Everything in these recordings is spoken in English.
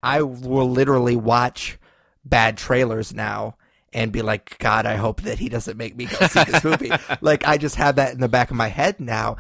I will literally watch bad trailers now and be like, God, I hope that he doesn't make me go see this movie. Like, I just have that in the back of my head now.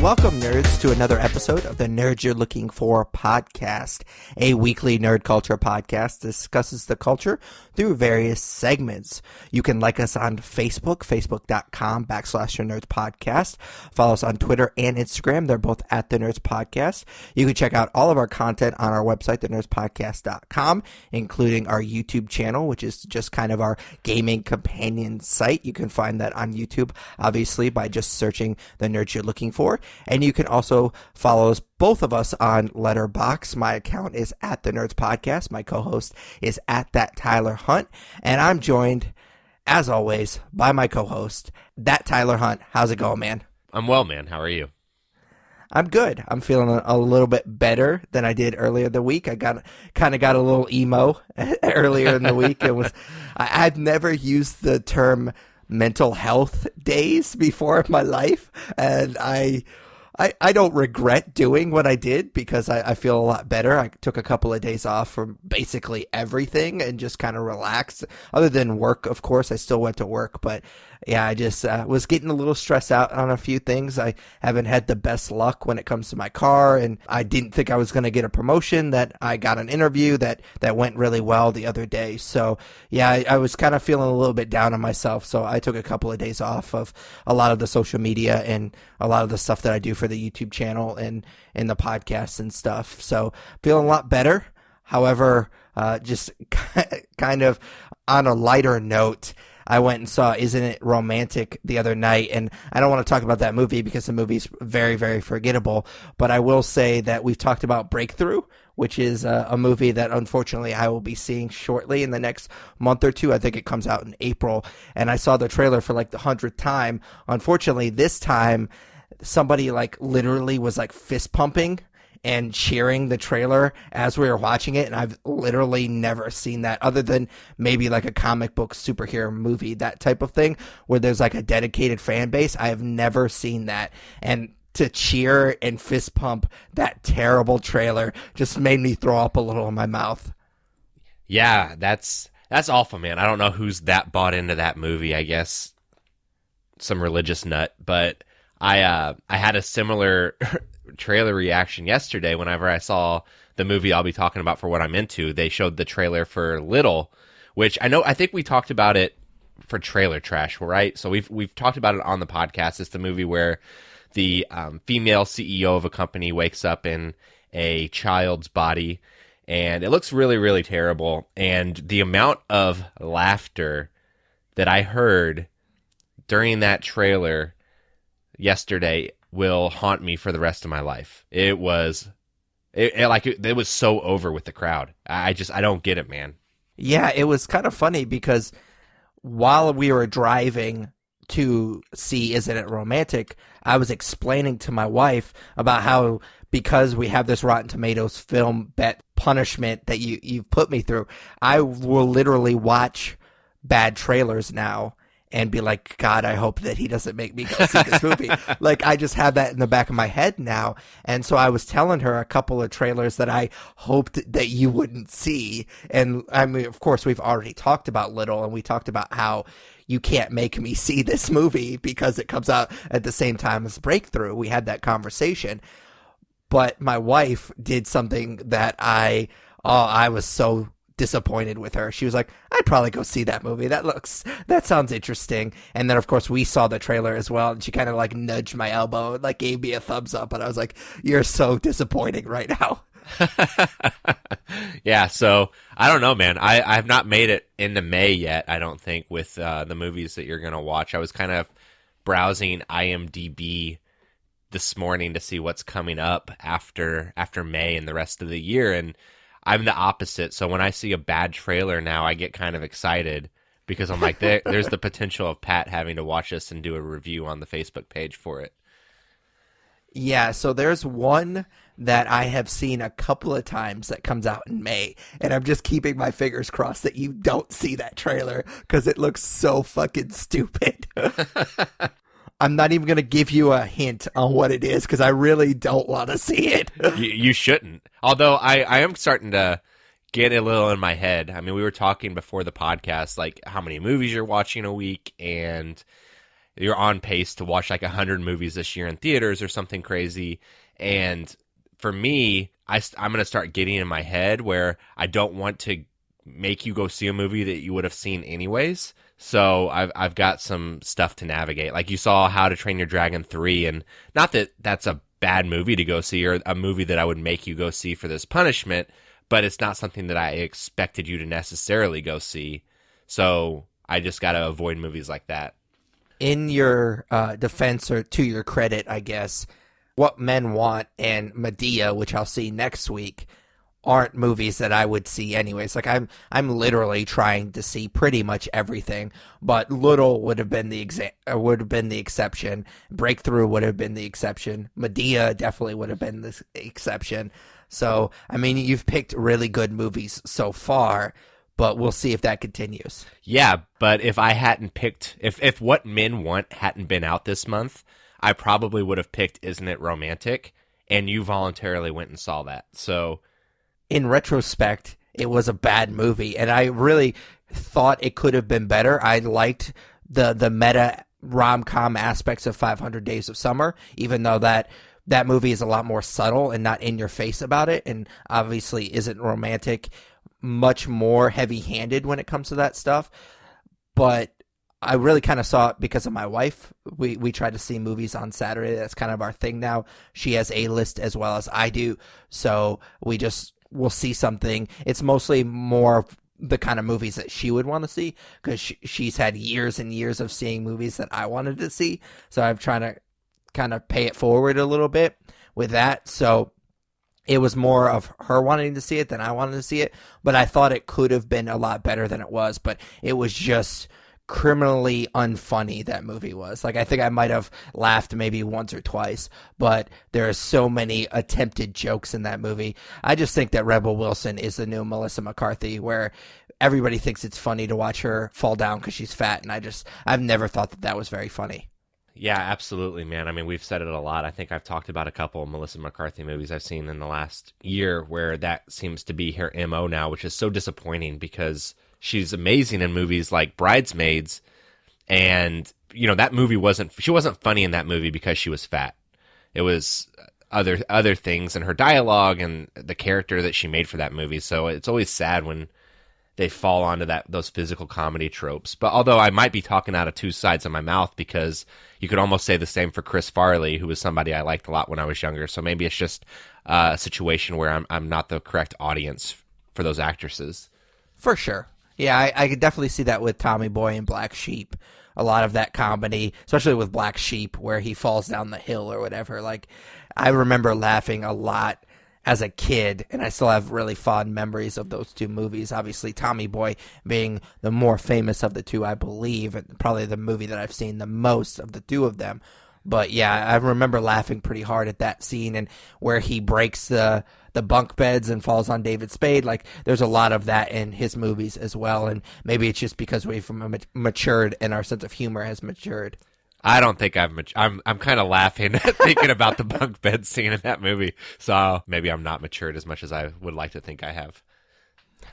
Welcome, nerds, to another episode of the Nerds You're Looking For podcast, a weekly nerd culture podcast that discusses the culture through various segments. You can like us on Facebook, facebook.com/nerds-podcast. Follow us on Twitter and Instagram. They're both at the Nerds Podcast. You can check out all of our content on our website, thenerdspodcast.com, including our YouTube channel, which is just kind of our gaming companion site. You can find that on YouTube, obviously, by just searching the Nerds You're Looking For. And you can also follow us, both of us, on Letterboxd. My account is at the Nerds Podcast. My co-host is at that Tyler Hunt. And I'm joined, as always, by my co-host, that Tyler Hunt. How's it going, man? I'm well, man. How are you? I'm good. I'm feeling a little bit better than I did earlier in the week. I got a little emo earlier in the week. I've never used the term mental health days before in my life, and I don't regret doing what I did because I feel a lot better. I took a couple of days off from basically everything and just kind of relaxed. Other than work, of course, I still went to work, but yeah, I just was getting a little stressed out on a few things. I haven't had the best luck when it comes to my car, and I didn't think I was going to get a promotion. That I got an interview that went really well the other day. So yeah, I was kind of feeling a little bit down on myself. So I took a couple of days off of a lot of the social media and a lot of the stuff that I do for the YouTube channel and the podcasts and stuff. So feeling a lot better. However, just kind of on a lighter note, I went and saw Isn't It Romantic the other night, and I don't want to talk about that movie because the movie's very, very forgettable, but I will say that we've talked about Breakthrough, which is a movie that unfortunately I will be seeing shortly in the next month or two. I think it comes out in April, and I saw the trailer for like the 100th time. Unfortunately, this time, somebody like literally was like fist pumping and cheering the trailer as we were watching it, and I've literally never seen that other than maybe like a comic book superhero movie, that type of thing, where there's like a dedicated fan base. I have never seen that, and to cheer and fist pump that terrible trailer just made me throw up a little in my mouth. Yeah, that's awful, man. I don't know who's that bought into that movie. I guess some religious nut, but I had a similar trailer reaction yesterday whenever I saw the movie I'll be talking about for what I'm into. They showed the trailer for Little, which I think we talked about it for Trailer Trash, right? So we've talked about it on the podcast. It's the movie where the female CEO of a company wakes up in a child's body, and it looks really, really terrible. And the amount of laughter that I heard during that trailer yesterday will haunt me for the rest of my life. It was so over with the crowd. I don't get it, man. Yeah, it was kind of funny because while we were driving to see Isn't It Romantic, I was explaining to my wife about how, because we have this Rotten Tomatoes film bet punishment that you've put me through, I will literally watch bad trailers now and be like, God, I hope that he doesn't make me go see this movie. Like, I just have that in the back of my head now. And so I was telling her a couple of trailers that I hoped that you wouldn't see. And I mean, of course, we've already talked about Little, and we talked about how you can't make me see this movie because it comes out at the same time as Breakthrough. We had that conversation. But my wife did something that I was so disappointed with her. She was like, I'd probably go see that movie. That sounds interesting. And then of course we saw the trailer as well, and she kind of like nudged my elbow and like gave me a thumbs up, and I was like, you're so disappointing right now. Yeah, so I don't know, man. I've not made it into May yet, I don't think, with the movies that you're gonna watch. I was kind of browsing IMDb this morning to see what's coming up after May and the rest of the year, and I'm the opposite. So when I see a bad trailer now, I get kind of excited because I'm like, there's the potential of Pat having to watch this and do a review on the Facebook page for it. Yeah, so there's one that I have seen a couple of times that comes out in May, and I'm just keeping my fingers crossed that you don't see that trailer because it looks so fucking stupid. I'm not even going to give you a hint on what it is because I really don't want to see it. You shouldn't. Although I am starting to get a little in my head. I mean, we were talking before the podcast, like how many movies you're watching a week, and you're on pace to watch like 100 movies this year in theaters or something crazy. And for me, I'm going to start getting in my head where I don't want to make you go see a movie that you would have seen anyways. So I've got some stuff to navigate. Like you saw How to Train Your Dragon 3, and not that that's a bad movie to go see or a movie that I would make you go see for this punishment, but it's not something that I expected you to necessarily go see. So I just got to avoid movies like that. In your defense, or to your credit, I guess, What Men Want and Medea, which I'll see next week, aren't movies that I would see anyways. Like I'm literally trying to see pretty much everything, but Little would have been the exception. Breakthrough would have been the exception. Medea definitely would have been the exception. So, I mean, you've picked really good movies so far, but we'll see if that continues. Yeah, but if I hadn't picked, if What Men Want hadn't been out this month, I probably would have picked Isn't It Romantic, and you voluntarily went and saw that. So, in retrospect, it was a bad movie, and I really thought it could have been better. I liked the meta rom-com aspects of 500 Days of Summer, even though that movie is a lot more subtle and not in your face about it, and obviously Isn't Romantic much more heavy-handed when it comes to that stuff. But I really kind of saw it because of my wife. We try to see movies on Saturday. That's kind of our thing now. She has a list as well as I do, so we'll see something. It's mostly more the kind of movies that she would want to see because she's had years and years of seeing movies that I wanted to see. So I'm trying to kind of pay it forward a little bit with that. So it was more of her wanting to see it than I wanted to see it. But I thought it could have been a lot better than it was. But it was just criminally unfunny, that movie was. Like, I think I might have laughed maybe once or twice, but there are so many attempted jokes in that movie. I just think that Rebel Wilson is the new Melissa McCarthy, where everybody thinks it's funny to watch her fall down because she's fat, and I've never thought that was very funny. yeah, absolutely, man. I mean, we've said it a lot. I think I've talked about a couple of Melissa McCarthy movies I've seen in the last year where that seems to be her MO now, which is so disappointing because she's amazing in movies like Bridesmaids, and that movie she wasn't funny in that movie because she was fat. It was other things in her dialogue and the character that she made for that movie. So it's always sad when they fall onto those physical comedy tropes. But although I might be talking out of two sides of my mouth, because you could almost say the same for Chris Farley, who was somebody I liked a lot when I was younger. So maybe it's just a situation where I'm not the correct audience for those actresses. For sure. Yeah, I could definitely see that with Tommy Boy and Black Sheep. A lot of that comedy, especially with Black Sheep, where he falls down the hill or whatever. Like, I remember laughing a lot as a kid, and I still have really fond memories of those two movies. Obviously, Tommy Boy being the more famous of the two, I believe, and probably the movie that I've seen the most of the two of them. But yeah, I remember laughing pretty hard at that scene, and where he breaks the bunk beds and falls on David Spade. Like, there's a lot of that in his movies as well, and maybe it's just because we've matured and our sense of humor has matured. I don't think I'm kind of laughing thinking about the bunk bed scene in that movie. So maybe I'm not matured as much as I would like to think I have.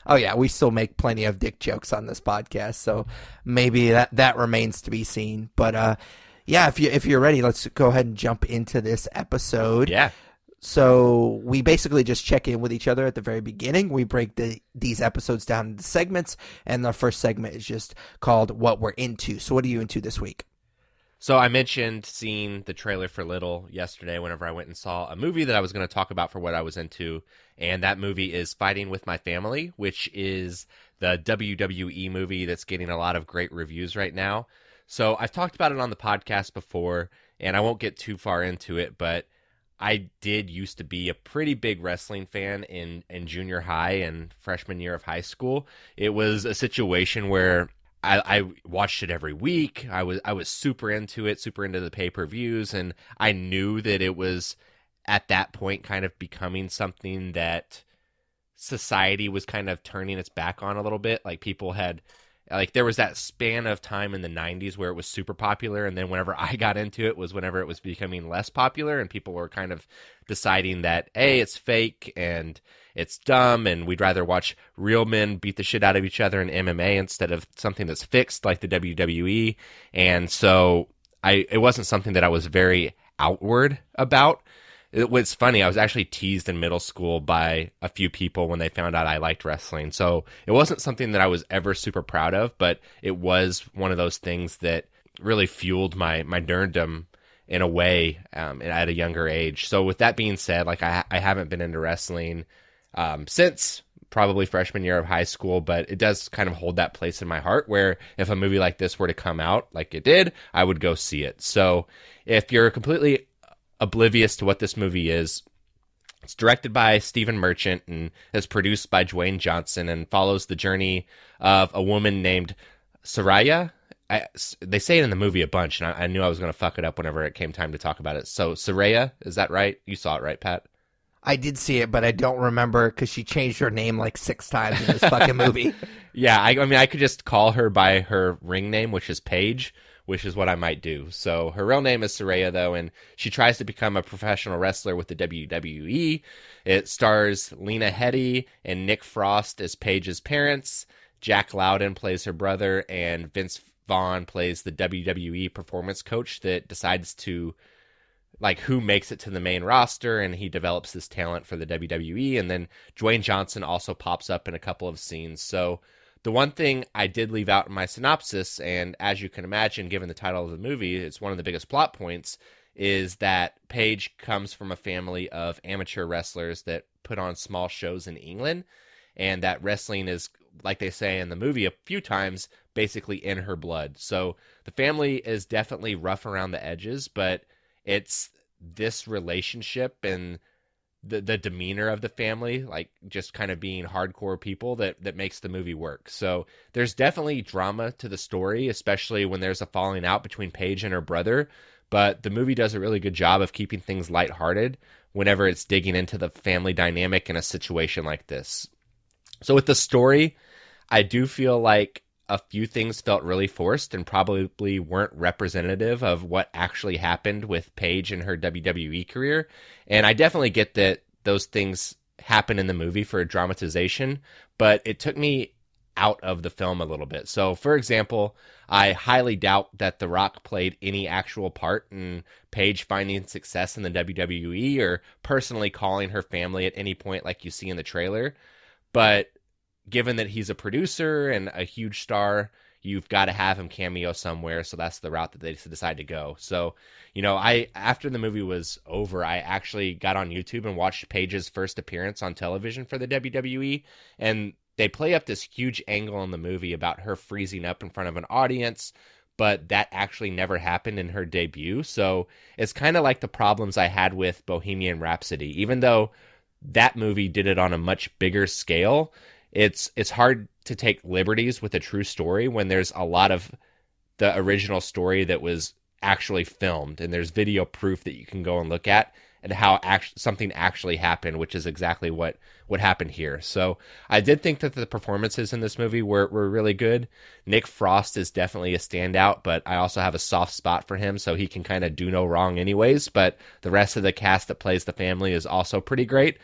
Oh yeah, we still make plenty of dick jokes on this podcast, so maybe that remains to be seen. But yeah, if you're ready, let's go ahead and jump into this episode. Yeah. So we basically just check in with each other at the very beginning. We break these episodes down into segments, and the first segment is just called What We're Into. So what are you into this week? So I mentioned seeing the trailer for Little yesterday whenever I went and saw a movie that I was going to talk about for what I was into, and that movie is Fighting With My Family, which is the WWE movie that's getting a lot of great reviews right now. So I've talked about it on the podcast before, and I won't get too far into it, but I did used to be a pretty big wrestling fan in junior high and freshman year of high school. It was a situation where I watched it every week. I was super into it, super into the pay-per-views, and I knew that it was at that point kind of becoming something that society was kind of turning its back on a little bit. Like people had, like there was that span of time in the 90s where it was super popular, and then whenever I got into it was whenever it was becoming less popular, and people were kind of deciding that, hey, it's fake and it's dumb, and we'd rather watch real men beat the shit out of each other in MMA instead of something that's fixed like the WWE. And so it wasn't something that I was very outward about. It was funny, I was actually teased in middle school by a few people when they found out I liked wrestling. So it wasn't something that I was ever super proud of, but it was one of those things that really fueled my nerddom in a way at a younger age. So with that being said, like I haven't been into wrestling since probably freshman year of high school, but it does kind of hold that place in my heart where if a movie like this were to come out like it did, I would go see it. So if you're completely oblivious to what this movie is, it's directed by Stephen Merchant and is produced by Dwayne Johnson and follows the journey of a woman named Saraya. They say it in the movie a bunch, and I knew I was going to fuck it up whenever it came time to talk about it. So Saraya, is that right? You saw it, right, Pat? I did see it, but I don't remember because she changed her name like 6 times in this fucking movie. Yeah, I mean, I could just call her by her ring name, which is Paige, which is what I might do. So her real name is Saraya, though, and she tries to become a professional wrestler with the WWE. It stars Lena Headey and Nick Frost as Paige's parents. Jack Loudon plays her brother, and Vince Vaughn plays the WWE performance coach that decides to, like, who makes it to the main roster, and he develops this talent for the WWE. And then Dwayne Johnson also pops up in a couple of scenes. So the one thing I did leave out in my synopsis, and as you can imagine, given the title of the movie, it's one of the biggest plot points, is that Paige comes from a family of amateur wrestlers that put on small shows in England, and that wrestling is, like they say in the movie a few times, basically in her blood. So the family is definitely rough around the edges, but it's this relationship and the demeanor of the family, like just kind of being hardcore people, that makes the movie work. So there's definitely drama to the story, especially when there's a falling out between Paige and her brother. But the movie does a really good job of keeping things lighthearted whenever it's digging into the family dynamic in a situation like this. So with the story, I do feel like a few things felt really forced and probably weren't representative of what actually happened with Paige and her WWE career. And I definitely get that those things happen in the movie for a dramatization, but it took me out of the film a little bit. So, for example, I highly doubt that The Rock played any actual part in Paige finding success in the WWE or personally calling her family at any point like you see in the trailer. But given that he's a producer and a huge star, you've got to have him cameo somewhere. So that's the route that they decide to go. So, you know, after the movie was over, I actually got on YouTube and watched Paige's first appearance on television for the WWE. And they play up this huge angle in the movie about her freezing up in front of an audience, but that actually never happened in her debut. So it's kind of like the problems I had with Bohemian Rhapsody. Even though that movie did it on a much bigger scale, it's hard to take liberties with a true story when there's a lot of the original story that was actually filmed, and there's video proof that you can go and look at and how something actually happened, which is exactly what happened here. So I did think that the performances in this movie were really good. Nick Frost is definitely a standout, but I also have a soft spot for him, so he can kind of do no wrong anyways. But the rest of the cast that plays the family is also pretty great.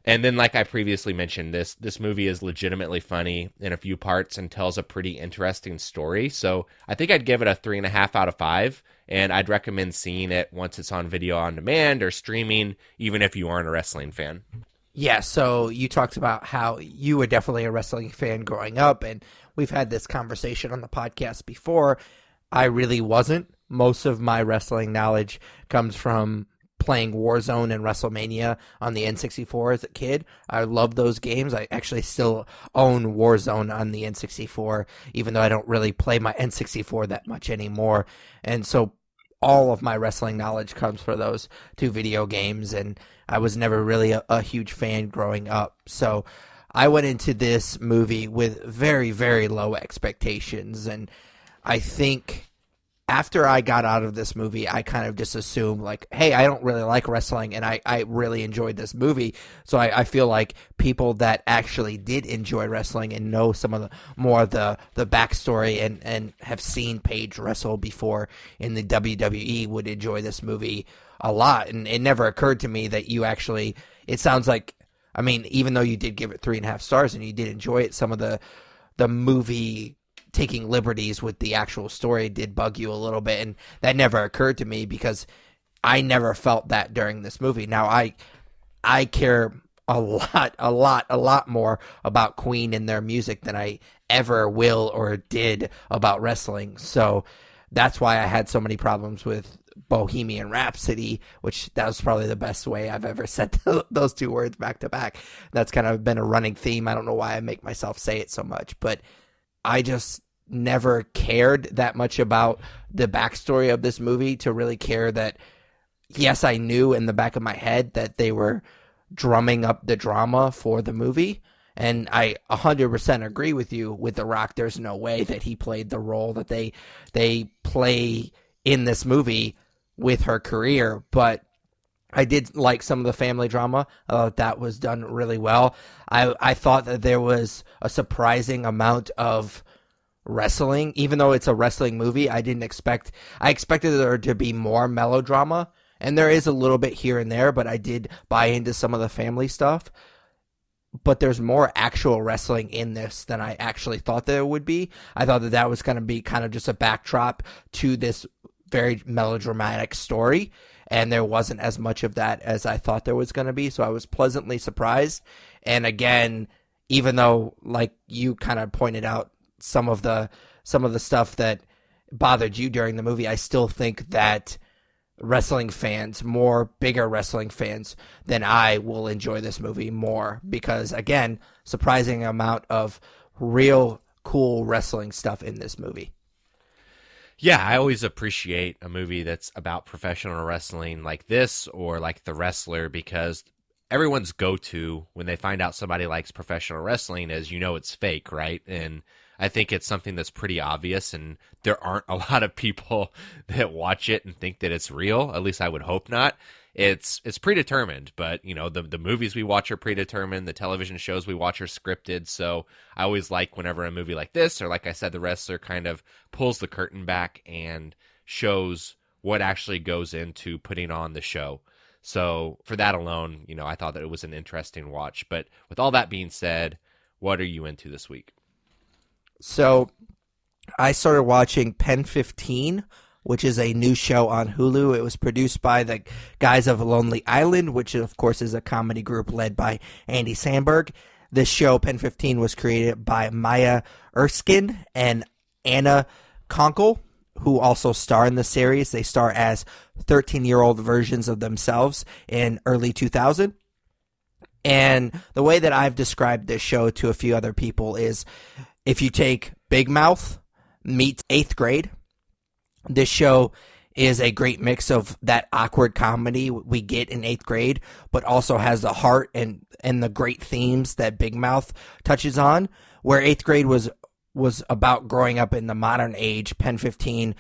And then, like I previously mentioned, this movie is legitimately funny in a few parts and tells a pretty interesting story. So I think I'd give it a 3.5 out of 5, and I'd recommend seeing it once it's on video on demand or streaming, even if you aren't a wrestling fan. Yeah, so you talked about how you were definitely a wrestling fan growing up, and we've had this conversation on the podcast before. I really wasn't. Most of my wrestling knowledge comes from playing Warzone and WrestleMania on the N64 as a kid. I love those games. I actually still own Warzone on the N64, even though I don't really play my N64 that much anymore. And so all of my wrestling knowledge comes from those two video games, and I was never really a huge fan growing up. So I went into this movie with very, very low expectations, and I think after I got out of this movie, I kind of just assumed, like, hey, I don't really like wrestling, and I really enjoyed this movie. So I feel like people that actually did enjoy wrestling and know some of the more of the backstory and have seen Paige wrestle before in the WWE would enjoy this movie a lot. And it never occurred to me that you actually, it sounds like, I mean, even though you did give it 3.5 stars and you did enjoy it, some of the movie taking liberties with the actual story did bug you a little bit, and that never occurred to me because I never felt that during this movie. Now I care a lot more about Queen and their music than I ever will or did about wrestling. So that's why I had so many problems with Bohemian Rhapsody, which that was probably the best way I've ever said those two words back to back. That's kind of been a running theme. I don't know why I make myself say it so much, but I just never cared that much about the backstory of this movie to really care that, yes, I knew in the back of my head that they were drumming up the drama for the movie. And I 100% agree with you with The Rock. There's no way that he played the role that they play in this movie with her career. But I did like some of the family drama. I thought that was done really well. I thought that there was a surprising amount of wrestling, even though it's a wrestling movie. I expected there to be more melodrama, and there is a little bit here and there, but I did buy into some of the family stuff. But there's more actual wrestling in this than I actually thought there would be. I thought that was going to be kind of just a backdrop to this very melodramatic story, and there wasn't as much of that as I thought there was going to be, so I was pleasantly surprised. And again, even though, like you kind of pointed out, some of the stuff that bothered you during the movie, I still think that wrestling fans, bigger wrestling fans than I, will enjoy this movie more because, again, surprising amount of real cool wrestling stuff in this movie. Yeah, I always appreciate a movie that's about professional wrestling like this or like The Wrestler, because everyone's go-to when they find out somebody likes professional wrestling is, it's fake, right? And I think it's something that's pretty obvious, and there aren't a lot of people that watch it and think that it's real. At least I would hope not. It's predetermined, but the movies we watch are predetermined. The television shows we watch are scripted. So I always like whenever a movie like this, or like I said, The Wrestler, kind of pulls the curtain back and shows what actually goes into putting on the show. So for that alone, I thought that it was an interesting watch. But with all that being said, what are you into this week? So I started watching Pen 15, which is a new show on Hulu. It was produced by the guys of Lonely Island, which of course is a comedy group led by Andy Samberg. This show, Pen 15, was created by Maya Erskine and Anna Konkle, who also star in the series. They star as 13-year-old versions of themselves in early 2000. And the way that I've described this show to a few other people is, if you take Big Mouth meets 8th grade, this show is a great mix of that awkward comedy we get in 8th grade, but also has the heart and the great themes that Big Mouth touches on. Where 8th grade was about growing up in the modern age, Pen 15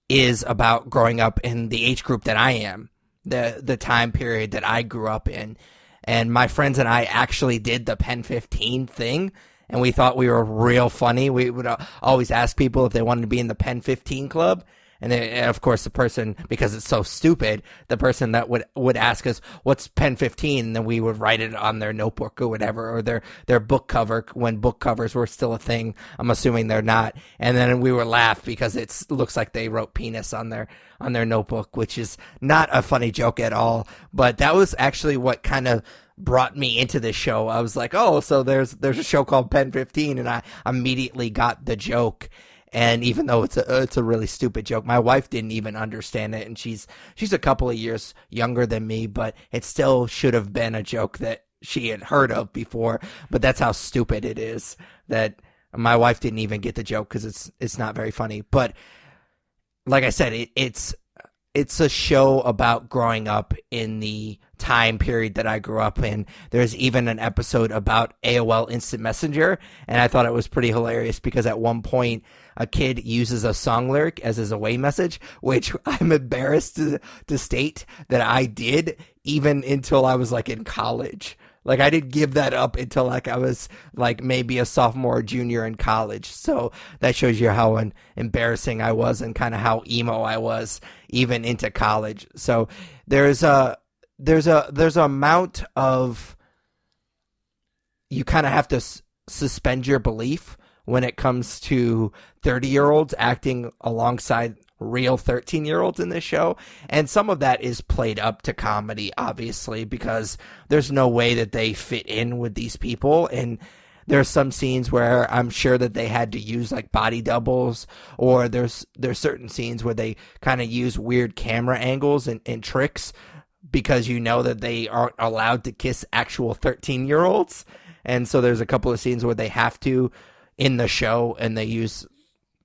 is about growing up in the age group that I am, the time period that I grew up in. And my friends and I actually did the Pen 15 thing, and we thought we were real funny. We would always ask people if they wanted to be in the Pen 15 club. And of course, the person, because it's so stupid, the person that would ask us, what's Pen 15? And then we would write it on their notebook or whatever, or their book cover, when book covers were still a thing. I'm assuming they're not. And then we would laugh because it looks like they wrote penis on their notebook, which is not a funny joke at all. But that was actually what kind of brought me into this show. I was like, oh, so there's a show called Pen 15, and I immediately got the joke. And even though it's a really stupid joke, my wife didn't even understand it, and she's a couple of years younger than me, but it still should have been a joke that she had heard of before. But that's how stupid it is that my wife didn't even get the joke because it's not very funny. But like I said, it's it's a show about growing up in the time period that I grew up in. There's even an episode about AOL Instant Messenger, and I thought it was pretty hilarious because at one point a kid uses a song lyric as his away message, which I'm embarrassed to state that I did even until I was like in college. Like, I didn't give that up until like I was like maybe a sophomore or junior in college. So that shows you how embarrassing I was and kind of how emo I was even into college. So there's a amount of, you kind of have to suspend your belief when it comes to 30-year-olds acting alongside real 13-year-olds in this show, and some of that is played up to comedy, obviously, because there's no way that they fit in with these people. And there's some scenes where I'm sure that they had to use like body doubles, or there's certain scenes where they kind of use weird camera angles and tricks because you know that they aren't allowed to kiss actual 13-year-olds. And so there's a couple of scenes where they have to in the show, and they use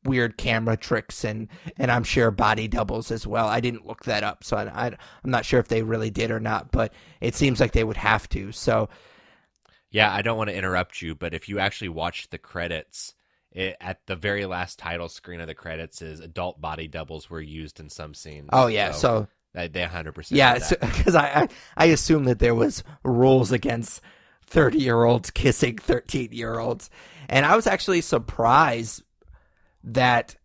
weird camera tricks and I'm sure body doubles as well. I didn't look that up, so I'm not sure if they really did or not, but it seems like they would have to. So yeah, I don't want to interrupt you, but if you actually watch the credits, at the very last title screen of the credits is adult body doubles were used in some scenes. Oh yeah, so they 100%. Yeah, because I assume that there was rules against 30-year-olds kissing 13-year-olds, and I was actually surprised that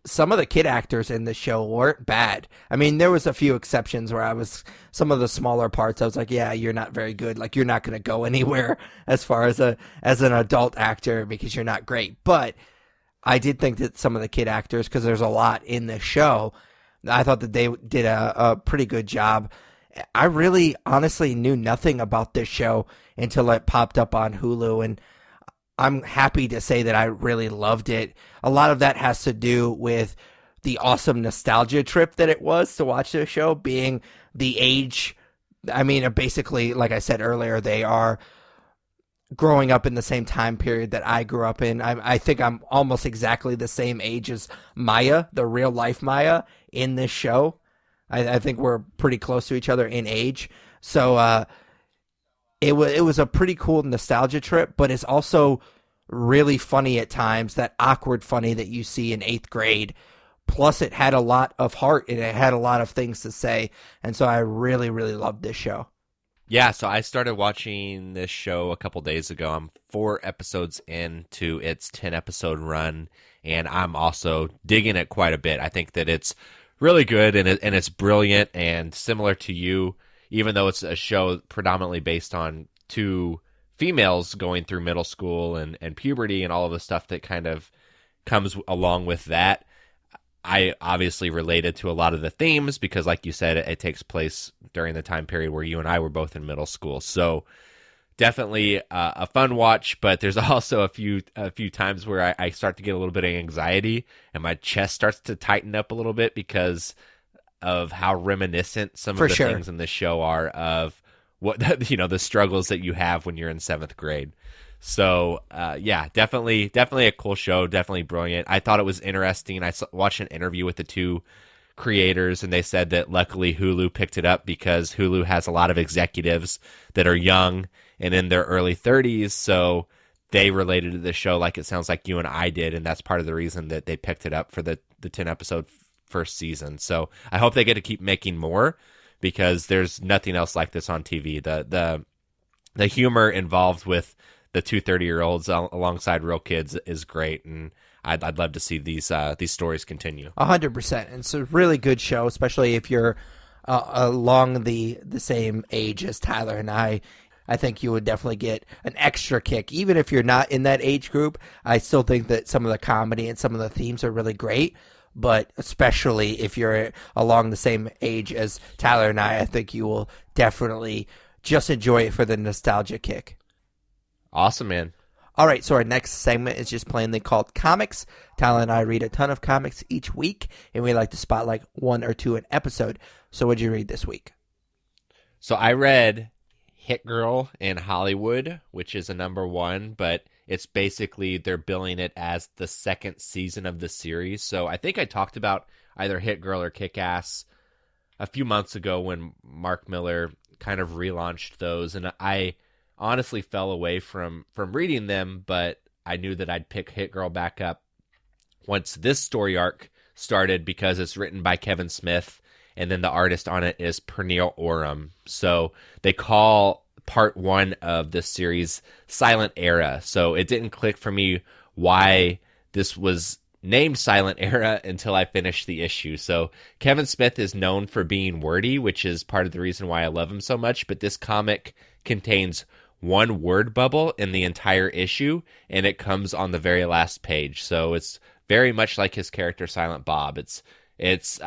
some of the kid actors in the show weren't bad. I mean, there was a few exceptions where some of the smaller parts, I was like, yeah, you're not very good. Like, you're not going to go anywhere as far as an adult actor because you're not great. But I did think that some of the kid actors, because there's a lot in the show, I thought that they did a pretty good job. I really honestly knew nothing about this show until it popped up on Hulu, and I'm happy to say that I really loved it. A lot of that has to do with the awesome nostalgia trip that it was to watch this show, being the age. I mean, basically, like I said earlier, they are growing up in the same time period that I grew up in. I think I'm almost exactly the same age as Maya, the real life Maya, in this show. I think we're pretty close to each other in age. So, it was a pretty cool nostalgia trip, but it's also really funny at times, that awkward funny that you see in 8th grade. Plus, it had a lot of heart and it had a lot of things to say. And so I really, really loved this show. Yeah, so I started watching this show a couple days ago. I'm 4 episodes into its 10-episode run, and I'm also digging it quite a bit. I think that it's really good and it's brilliant, and similar to you, even though it's a show predominantly based on 2 females going through middle school and puberty and all of the stuff that kind of comes along with that, I obviously related to a lot of the themes because, like you said, it takes place during the time period where you and I were both in middle school. So definitely a fun watch, but there's also a few times where I start to get a little bit of anxiety and my chest starts to tighten up a little bit because of how reminiscent some of the things in this show are of what the struggles that you have when you're in 7th grade. So yeah, definitely a cool show, definitely brilliant. I thought it was interesting. I watched an interview with the 2 creators, and they said that luckily Hulu picked it up because Hulu has a lot of executives that are young and in their early 30s, so they related to the show like it sounds like you and I did, and that's part of the reason that they picked it up for the 10-episode first season. So I hope they get to keep making more because there's nothing else like this on TV. The humor involved with the 2 30-year-olds alongside real kids is great, and I'd love to see these stories continue. 100%. And it's a really good show, especially if you're along the same age as Tyler and I. I think you would definitely get an extra kick. Even if you're not in that age group, I still think that some of the comedy and some of the themes are really great. But especially if you're along the same age as Tyler and I think you will definitely just enjoy it for the nostalgia kick. Awesome, man. All right, so our next segment is just plainly called Comics. Tyler and I read a ton of comics each week, and we like to spotlight 1 or 2 an episode. So what'd you read this week? So I read Hit Girl in Hollywood, which is a #1, but it's basically they're billing it as the 2nd season of the series. So I think I talked about either Hit Girl or Kick Ass a few months ago when Mark Miller kind of relaunched those, and I honestly fell away from reading them, but I knew that I'd pick Hit Girl back up once this story arc started because it's written by Kevin Smith, and then the artist on it is Pernille Oram. So they call part one of this series Silent Era. So it didn't click for me why this was named Silent Era until I finished the issue. So Kevin Smith is known for being wordy, which is part of the reason why I love him so much, but this comic contains one word bubble in the entire issue, and it comes on the very last page. So it's very much like his character Silent Bob. It's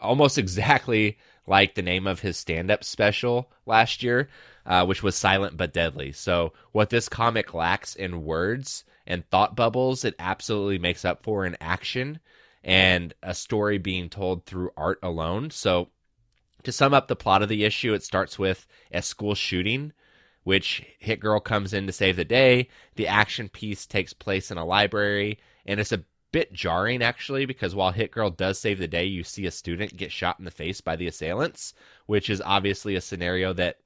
almost exactly like the name of his stand-up special last year, which was Silent But Deadly. So what this comic lacks in words and thought bubbles, it absolutely makes up for in action and a story being told through art alone. So to sum up the plot of the issue, it starts with a school shooting, which Hit Girl comes in to save the day. The action piece takes place in a library, and it's a bit jarring, actually, because while Hit Girl does save the day, you see a student get shot in the face by the assailants, which is obviously a scenario that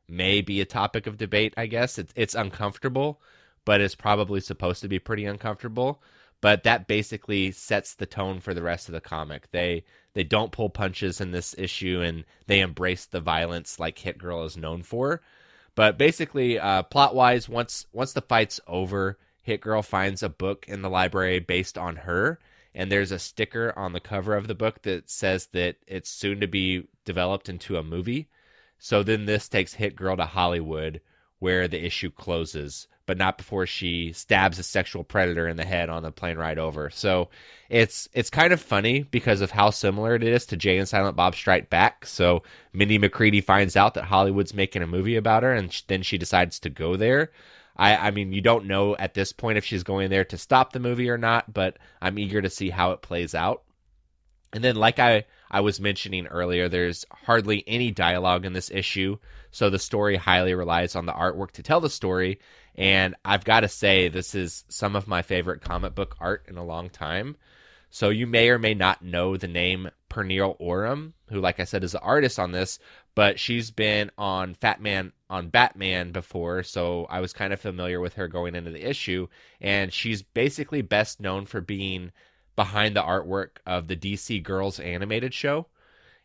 may be a topic of debate, I guess. It's uncomfortable, but it's probably supposed to be pretty uncomfortable. But that basically sets the tone for the rest of the comic. They don't pull punches in this issue, and they embrace the violence like Hit Girl is known for. But basically, plot-wise, once the fight's over, Hit Girl finds a book in the library based on her, and there's a sticker on the cover of the book that says that it's soon to be developed into a movie. So then this takes Hit Girl to Hollywood, where the issue closes, but not before she stabs a sexual predator in the head on the plane ride over. So it's kind of funny because of how similar it is to Jay and Silent Bob Strike Back. So Mindy McCready finds out that Hollywood's making a movie about her, and then she decides to go there. I mean, you don't know at this point if she's going there to stop the movie or not, but I'm eager to see how it plays out. And then, like I was mentioning earlier, there's hardly any dialogue in this issue, so the story highly relies on the artwork to tell the story. And I've got to say, this is some of my favorite comic book art in a long time. So you may or may not know the name Pernille Oram, who, like I said, is the artist on this, but she's been on Batman before, so I was kind of familiar with her going into the issue. And she's basically best known for being behind the artwork of the DC Girls animated show.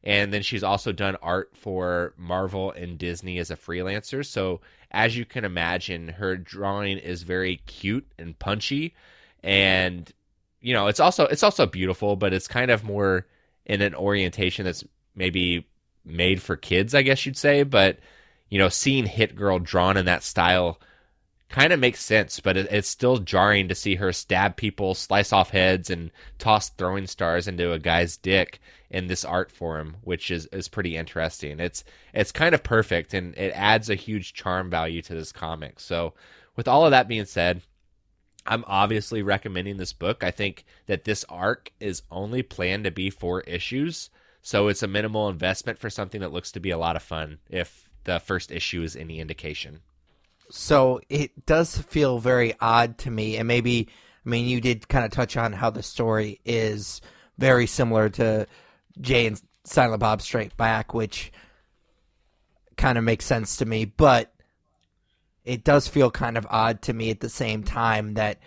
And then she's also done art for Marvel and Disney as a freelancer. So as you can imagine, her drawing is very cute and punchy. And, you know, it's also beautiful, but it's kind of more in an orientation that's maybe made for kids, I guess you'd say. But, you know, seeing Hit Girl drawn in that style kind of makes sense, but it's still jarring to see her stab people, slice off heads, and toss throwing stars into a guy's dick in this art form, which is pretty interesting. It's kind of perfect, and it adds a huge charm value to this comic. So with all of that being said, I'm obviously recommending this book. I think that this arc is only planned to be 4 issues, so it's a minimal investment for something that looks to be a lot of fun, if the first issue is any indication. So it does feel very odd to me, and maybe, I mean, you did kind of touch on how the story is very similar to Jay and Silent Bob Strike Back, which kind of makes sense to me, but it does feel kind of odd to me at the same time that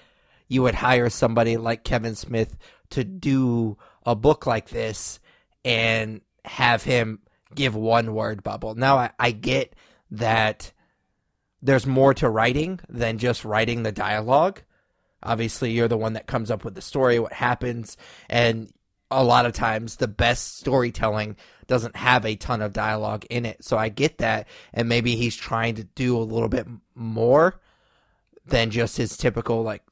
you would hire somebody like Kevin Smith to do a book like this and have him give one word bubble. Now, I get that there's more to writing than just writing the dialogue. Obviously, you're the one that comes up with the story, what happens, and a lot of times the best storytelling doesn't have a ton of dialogue in it. So I get that, and maybe he's trying to do a little bit more than just his typical, like,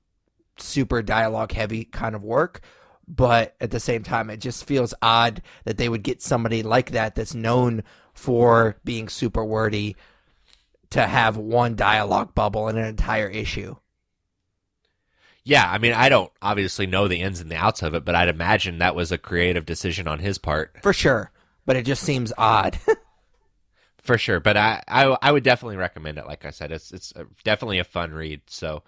super dialogue heavy kind of work. But at the same time, it just feels odd that they would get somebody like that that's known for being super wordy to have one dialogue bubble in an entire issue. Yeah, I mean, I don't obviously know the ins and the outs of it, but I'd imagine that was a creative decision on his part. For sure, but it just seems odd. For sure, but I would definitely recommend it. Like I said, it's definitely a fun read. So,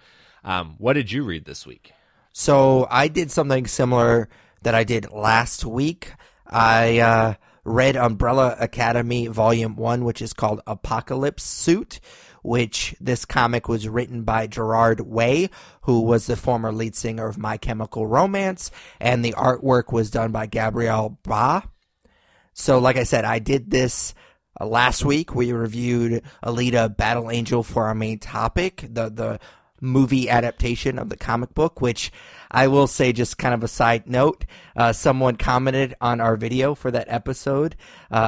what did you read this week? So I did something similar that I did last week. I read Umbrella Academy Volume 1, which is called Apocalypse Suit, which this comic was written by Gerard Way, who was the former lead singer of My Chemical Romance, and the artwork was done by Gabrielle Ba. So like I said, I did this last week. We reviewed Alita Battle Angel for our main topic, the movie adaptation of the comic book, which I will say, just kind of a side note, someone commented on our video for that episode.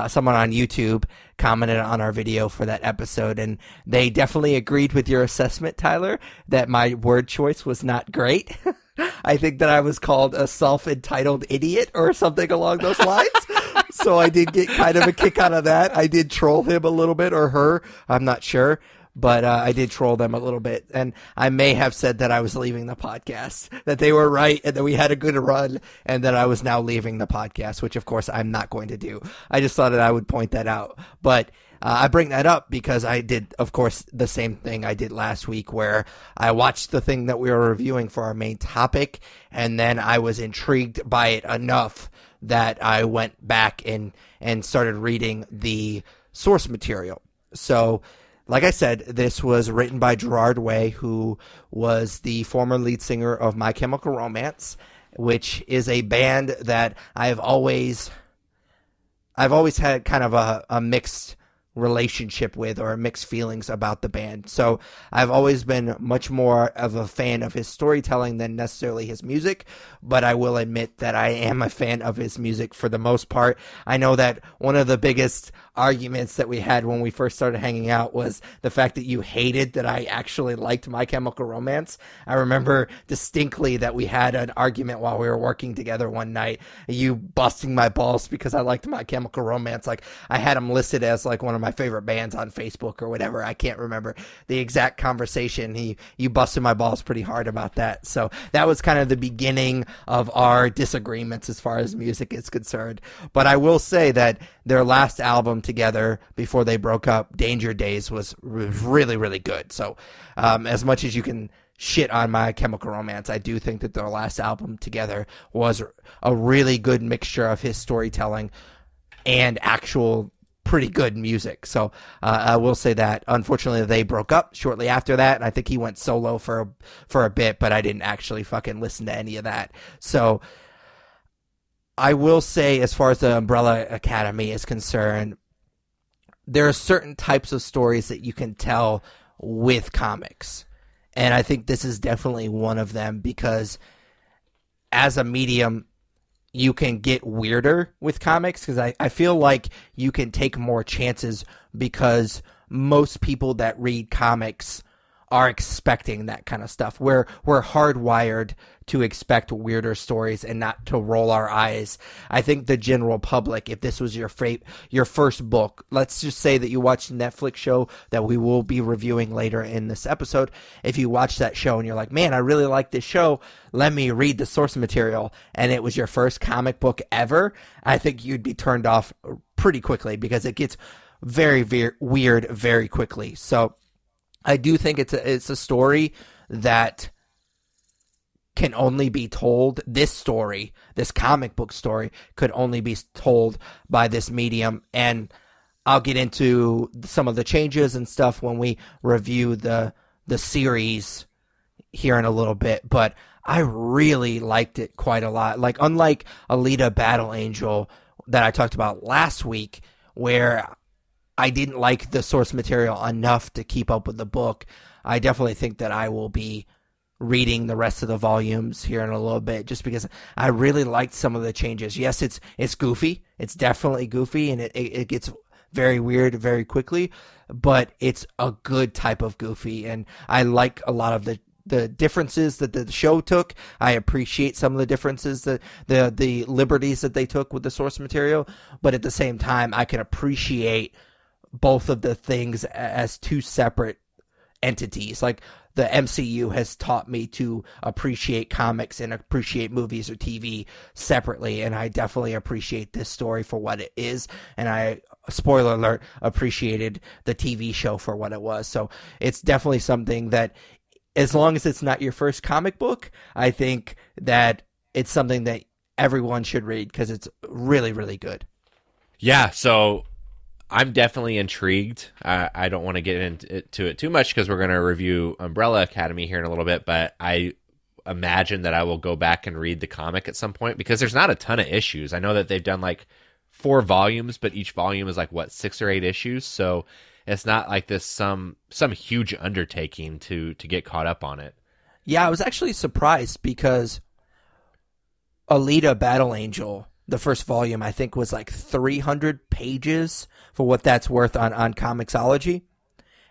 Someone on YouTube commented on our video for that episode, and they definitely agreed with your assessment, Tyler, that my word choice was not great. I think that I was called a self-entitled idiot or something along those lines. So I did get kind of a kick out of that. I did troll him a little bit, or her, I'm not sure. But I did troll them a little bit, and I may have said that I was leaving the podcast, that they were right, and that we had a good run, and that I was now leaving the podcast, which, of course, I'm not going to do. I just thought that I would point that out. But I bring that up because I did, of course, the same thing I did last week, where I watched the thing that we were reviewing for our main topic, and then I was intrigued by it enough that I went back and started reading the source material. So, like I said, this was written by Gerard Way, who was the former lead singer of My Chemical Romance, which is a band that I've always had kind of a mixed relationship with, or mixed feelings about the band. So I've always been much more of a fan of his storytelling than necessarily his music, but I will admit that I am a fan of his music for the most part. I know that one of the biggest arguments that we had when we first started hanging out was the fact that you hated that I actually liked My Chemical Romance. I remember distinctly that we had an argument while we were working together one night, you busting my balls because I liked My Chemical Romance. Like, I had him listed as like one of my favorite bands on Facebook or whatever. I can't remember the exact conversation. You busted my balls pretty hard about that. So that was kind of the beginning of our disagreements as far as music is concerned. But I will say that their last album together before they broke up, Danger Days, was really, really good. So as much as you can shit on My Chemical Romance, I do think that their last album together was a really good mixture of his storytelling and actual pretty good music. So I will say that. Unfortunately, they broke up shortly after that, and I think he went solo for a bit, but I didn't actually fucking listen to any of that. So I will say, as far as the Umbrella Academy is concerned, there are certain types of stories that you can tell with comics. And I think this is definitely one of them, because as a medium, you can get weirder with comics, because I feel like you can take more chances, because most people that read comics are expecting that kind of stuff. We're hardwired to expect weirder stories and not to roll our eyes. I think the general public, if this was your first book, let's just say that you watched a Netflix show that we will be reviewing later in this episode. If you watch that show and you're like, man, I really like this show, let me read the source material, and it was your first comic book ever, I think you'd be turned off pretty quickly, because it gets very, very weird very quickly. So I do think it's a story that can only be told. This comic book story, could only be told by this medium. And I'll get into some of the changes and stuff when we review the series here in a little bit. But I really liked it quite a lot. Like, unlike Alita Battle Angel that I talked about last week, where I didn't like the source material enough to keep up with the book, I definitely think that I will be reading the rest of the volumes here in a little bit, just because I really liked some of the changes. Yes, it's goofy. It's definitely goofy, and it gets very weird very quickly, but it's a good type of goofy, and I like a lot of the differences that the show took. I appreciate some of the differences, that the liberties that they took with the source material, but at the same time, I can appreciate both of the things as two separate entities. Like, the MCU has taught me to appreciate comics and appreciate movies or TV separately, and I definitely appreciate this story for what it is, and I, spoiler alert, appreciated the TV show for what it was. So it's definitely something that, as long as it's not your first comic book, I think that it's something that everyone should read, because it's really, really good. Yeah, so I'm definitely intrigued. I don't want to get into it too much because we're going to review Umbrella Academy here in a little bit, but I imagine that I will go back and read the comic at some point because there's not a ton of issues. I know that they've done like 4 volumes, but each volume is like what, 6 or 8 issues. So it's not like this some huge undertaking to get caught up on it. Yeah, I was actually surprised because Alita Battle Angel, the first volume, I think was like 300 pages for what that's worth on Comixology.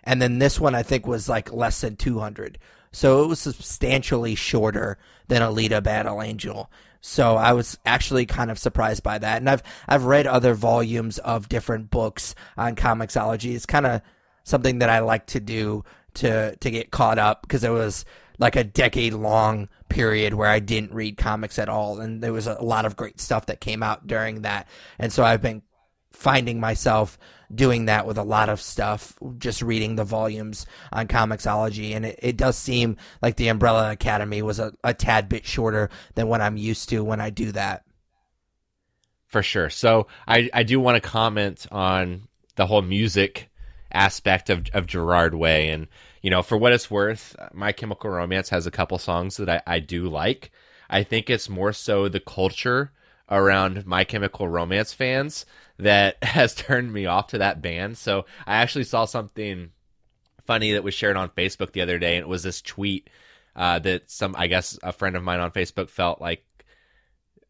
And then this one I think was like less than 200. So it was substantially shorter than Alita Battle Angel. So I was actually kind of surprised by that. And I've read other volumes of different books on Comixology. It's kind of something that I like to do to get caught up because it was like a decade-long period where I didn't read comics at all, and there was a lot of great stuff that came out during that. And so I've been finding myself doing that with a lot of stuff, just reading the volumes on Comixology, and it does seem like the Umbrella Academy was a tad bit shorter than what I'm used to when I do that. For sure. So I do want to comment on the whole music aspect of Gerard Way. And, you know, for what it's worth, My Chemical Romance has a couple songs that I do like. I think it's more so the culture around My Chemical Romance fans that has turned me off to that band. So I actually saw something funny that was shared on Facebook the other day, and it was this tweet that I guess a friend of mine on Facebook felt like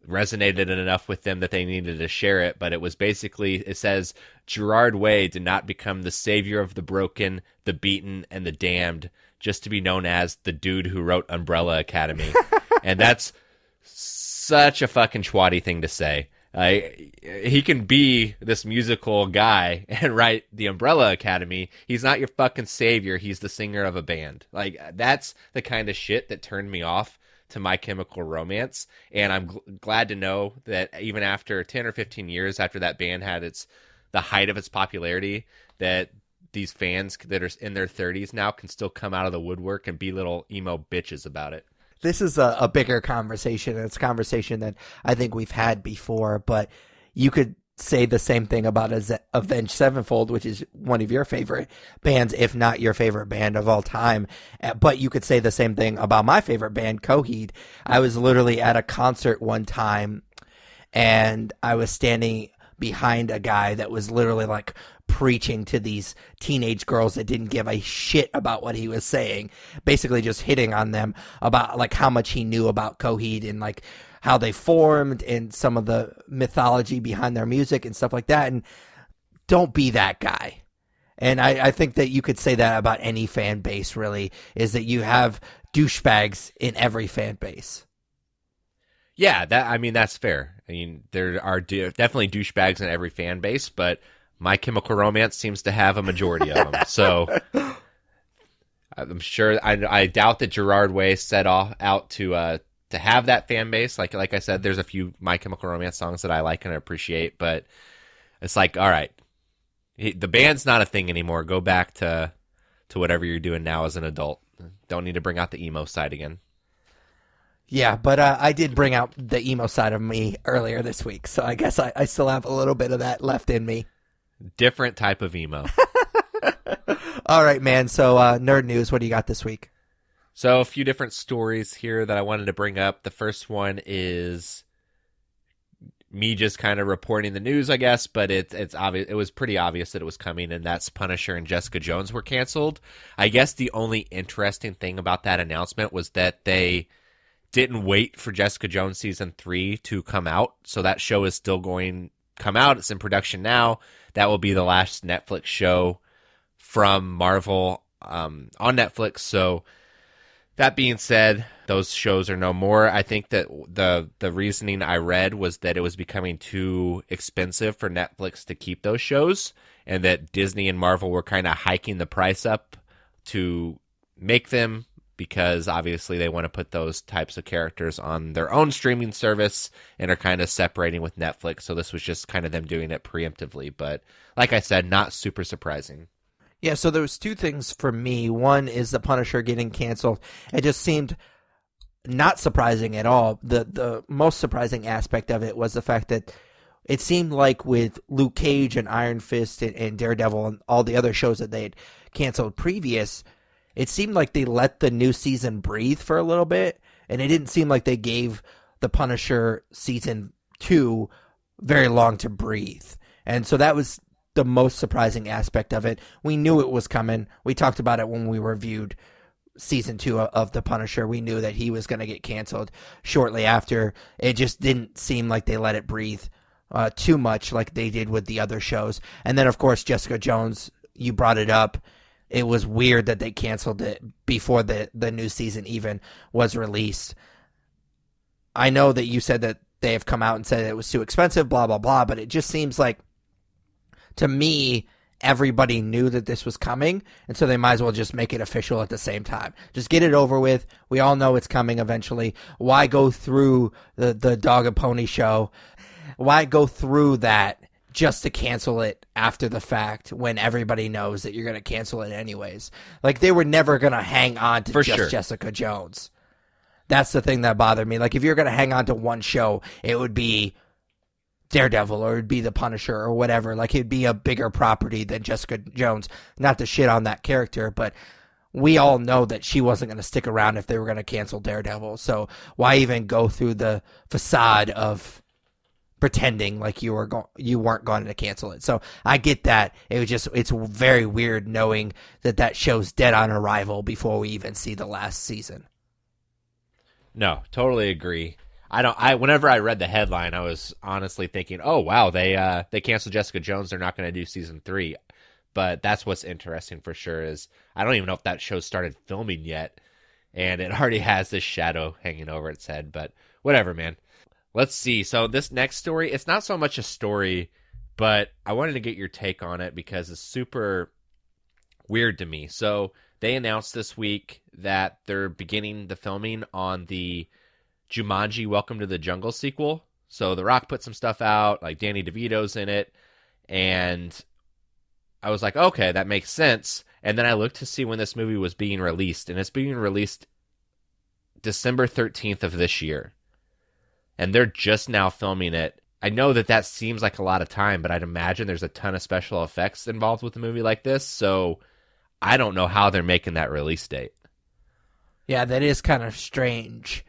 resonated enough with them that they needed to share it. But it was basically, it says, Gerard Way did not become the savior of the broken, the beaten, and the damned, just to be known as the dude who wrote Umbrella Academy. And that's such a fucking schwatty thing to say. He can be this musical guy and write the Umbrella Academy. He's not your fucking savior. He's the singer of a band. Like, that's the kind of shit that turned me off to My Chemical Romance. And I'm glad to know that even after 10 or 15 years after that band had the height of its popularity, that these fans that are in their 30s now can still come out of the woodwork and be little emo bitches about it. This is a bigger conversation, and it's a conversation that I think we've had before, but you could say the same thing about Avenged Sevenfold, which is one of your favorite bands, if not your favorite band of all time. But you could say the same thing about my favorite band, Coheed. I was literally at a concert one time, and I was standing behind a guy that was literally like preaching to these teenage girls that didn't give a shit about what he was saying, basically just hitting on them about like how much he knew about Coheed and like how they formed and some of the mythology behind their music and stuff like that. And don't be that guy. And I think that you could say that about any fan base, really, is that you have douchebags in every fan base. Yeah, that's fair. I mean, there are definitely douchebags in every fan base, but My Chemical Romance seems to have a majority of them. So I'm sure, I doubt that Gerard Way set out to have that fan base. Like I said, there's a few My Chemical Romance songs that I like and appreciate, but it's like, all right, the band's not a thing anymore. Go back to whatever you're doing now as an adult. Don't need to bring out the emo side again. Yeah, but I did bring out the emo side of me earlier this week, so I guess I still have a little bit of that left in me. Different type of emo. All right, man. So nerd news, what do you got this week? So a few different stories here that I wanted to bring up. The first one is me just kind of reporting the news, I guess, but it's obvious. It was pretty obvious that it was coming, and that's Punisher and Jessica Jones were canceled. I guess the only interesting thing about that announcement was that they didn't wait for Jessica Jones season 3 to come out, so that show is still going come out. It's in production now. That will be the last Netflix show from Marvel on Netflix. So that being said, those shows are no more. I think that the reasoning I read was that it was becoming too expensive for Netflix to keep those shows, and that Disney and Marvel were kind of hiking the price up to make them, because obviously they want to put those types of characters on their own streaming service and are kind of separating with Netflix. So this was just kind of them doing it preemptively. But like I said, not super surprising. Yeah, so there was two things for me. One is the Punisher getting canceled. It just seemed not surprising at all. The most surprising aspect of it was the fact that it seemed like with Luke Cage and Iron Fist and Daredevil and all the other shows that they had canceled previous, it seemed like they let the new season breathe for a little bit, and it didn't seem like they gave the Punisher season 2 very long to breathe. And so that was the most surprising aspect of it. We knew it was coming. We talked about it when we reviewed season 2 of The Punisher. We knew that he was going to get canceled shortly after. It just didn't seem like they let it breathe too much like they did with the other shows. And then, of course, Jessica Jones, you brought it up. It was weird that they canceled it before the new season even was released. I know that you said that they have come out and said it was too expensive, blah, blah, blah, but it just seems like, to me, everybody knew that this was coming, and so they might as well just make it official at the same time. Just get it over with. We all know it's coming eventually. Why go through the Dog and Pony show? Why go through that just to cancel it after the fact when everybody knows that you're going to cancel it anyways? Like, they were never going to hang on to Jessica Jones. That's the thing that bothered me. Like, if you're going to hang on to one show, it would be Daredevil or it'd be The Punisher or whatever. Like, it'd be a bigger property than Jessica Jones. Not to shit on that character, but we all know that she wasn't going to stick around if they were going to cancel Daredevil. So why even go through the facade of pretending like you weren't going to cancel it? So I get that. It's very weird knowing that show's dead on arrival before we even see the last season. No, totally agree. Whenever I read the headline, I was honestly thinking, oh wow, they canceled Jessica Jones, they're not going to do season 3. But that's what's interesting for sure is I don't even know if that show started filming yet, and it already has this shadow hanging over its head, but whatever, man. Let's see. So this next story, it's not so much a story, but I wanted to get your take on it because it's super weird to me. So they announced this week that they're beginning the filming on the Jumanji Welcome to the Jungle sequel. So The Rock put some stuff out, like Danny DeVito's in it, and I was like, okay, that makes sense. And then I looked to see when this movie was being released, and it's being released December 13th of this year. And they're just now filming it. I know that seems like a lot of time, but I'd imagine there's a ton of special effects involved with a movie like this, so I don't know how they're making that release date. Yeah, that is kind of strange.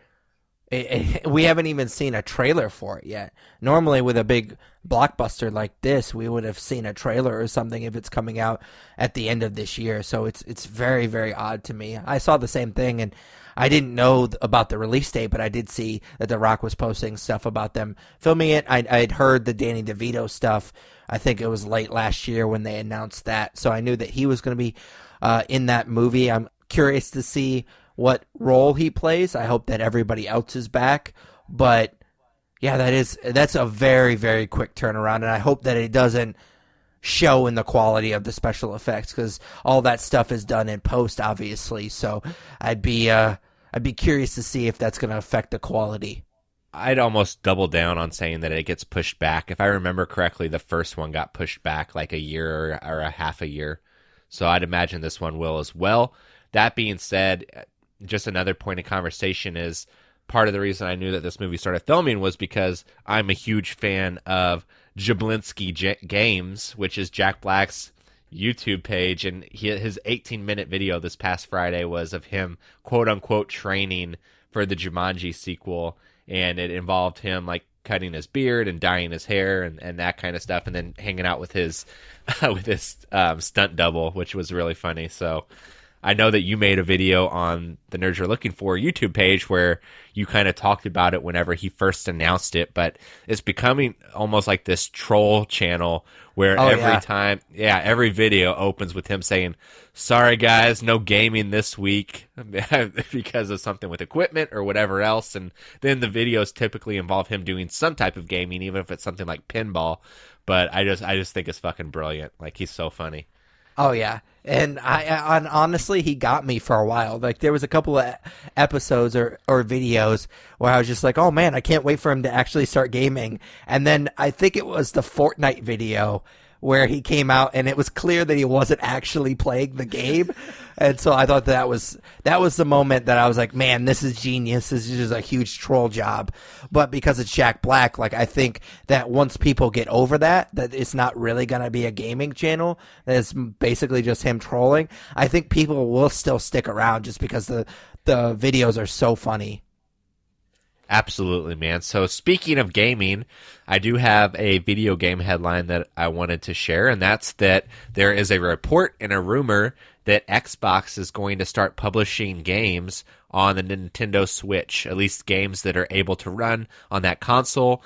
We haven't even seen a trailer for it yet. Normally with a big blockbuster like this, we would have seen a trailer or something if it's coming out at the end of this year. So it's very, very odd to me. I saw the same thing, and I didn't know about the release date, but I did see that The Rock was posting stuff about them filming it. I'd heard the Danny DeVito stuff. I think it was late last year when they announced that. So I knew that he was going to be in that movie. I'm curious to see what role he plays. I hope that everybody else is back. But yeah, that's a very, very quick turnaround, and I hope that it doesn't show in the quality of the special effects, because all that stuff is done in post, obviously. So I'd be curious to see if that's going to affect the quality. I'd almost double down on saying that it gets pushed back. If I remember correctly, the first one got pushed back like a year or a half a year. So I'd imagine this one will as well. That being said, just another point of conversation is part of the reason I knew that this movie started filming was because I'm a huge fan of Jablinski Games, which is Jack Black's YouTube page, and his 18-minute video this past Friday was of him quote-unquote training for the Jumanji sequel, and it involved him like cutting his beard and dyeing his hair and that kind of stuff, and then hanging out with his stunt double, which was really funny. So I know that you made a video on the Nerds You're Looking For YouTube page where you kind of talked about it whenever he first announced it, but it's becoming almost like this troll channel where every video opens with him saying, sorry guys, no gaming this week because of something with equipment or whatever else. And then the videos typically involve him doing some type of gaming, even if it's something like pinball. But I just think it's fucking brilliant. Like, he's so funny. Oh, yeah. And I honestly, he got me for a while. Like, there was a couple of episodes or videos where I was just like, oh, man, I can't wait for him to actually start gaming. And then I think it was the Fortnite video where he came out and it was clear that he wasn't actually playing the game. And so I thought that was the moment that I was like, man, this is genius. This is just a huge troll job. But because it's Jack Black, like I think that once people get over that it's not really going to be a gaming channel, that it's basically just him trolling, I think people will still stick around just because the videos are so funny. Absolutely, man. So speaking of gaming, I do have a video game headline that I wanted to share, and that's that there is a report and a rumor that Xbox is going to start publishing games on the Nintendo Switch, at least games that are able to run on that console.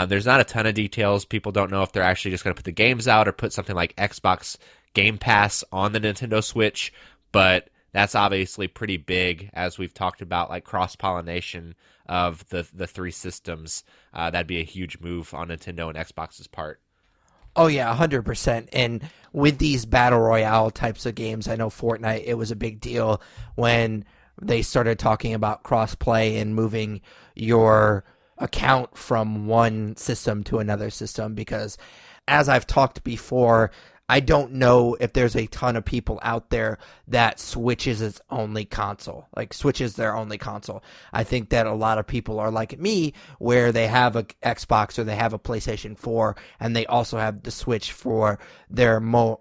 There's not a ton of details. People don't know if they're actually just going to put the games out or put something like Xbox Game Pass on the Nintendo Switch, but that's obviously pretty big, as we've talked about, like cross-pollination of the three systems. That'd be a huge move on Nintendo and Xbox's part. Oh, yeah, 100%. And with these Battle Royale types of games, I know Fortnite, it was a big deal when they started talking about cross-play and moving your account from one system to another system, because as I've talked before, I don't know if there's a ton of people out there that switches its only console, like switches their only console. I think that a lot of people are like me, where they have a Xbox or they have a PlayStation 4, and they also have the Switch for their more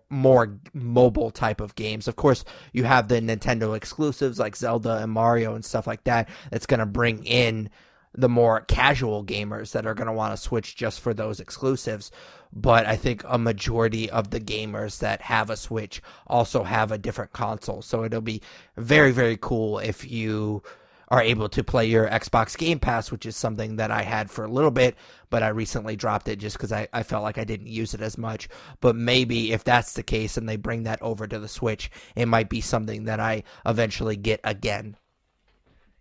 mobile type of games. Of course, you have the Nintendo exclusives like Zelda and Mario and stuff like that. That's going to bring in the more casual gamers that are going to want to switch just for those exclusives. But I think a majority of the gamers that have a Switch also have a different console. So it'll be very, very cool if you are able to play your Xbox Game Pass, which is something that I had for a little bit, but I recently dropped it just because I felt like I didn't use it as much. But maybe if that's the case and they bring that over to the Switch, it might be something that I eventually get again.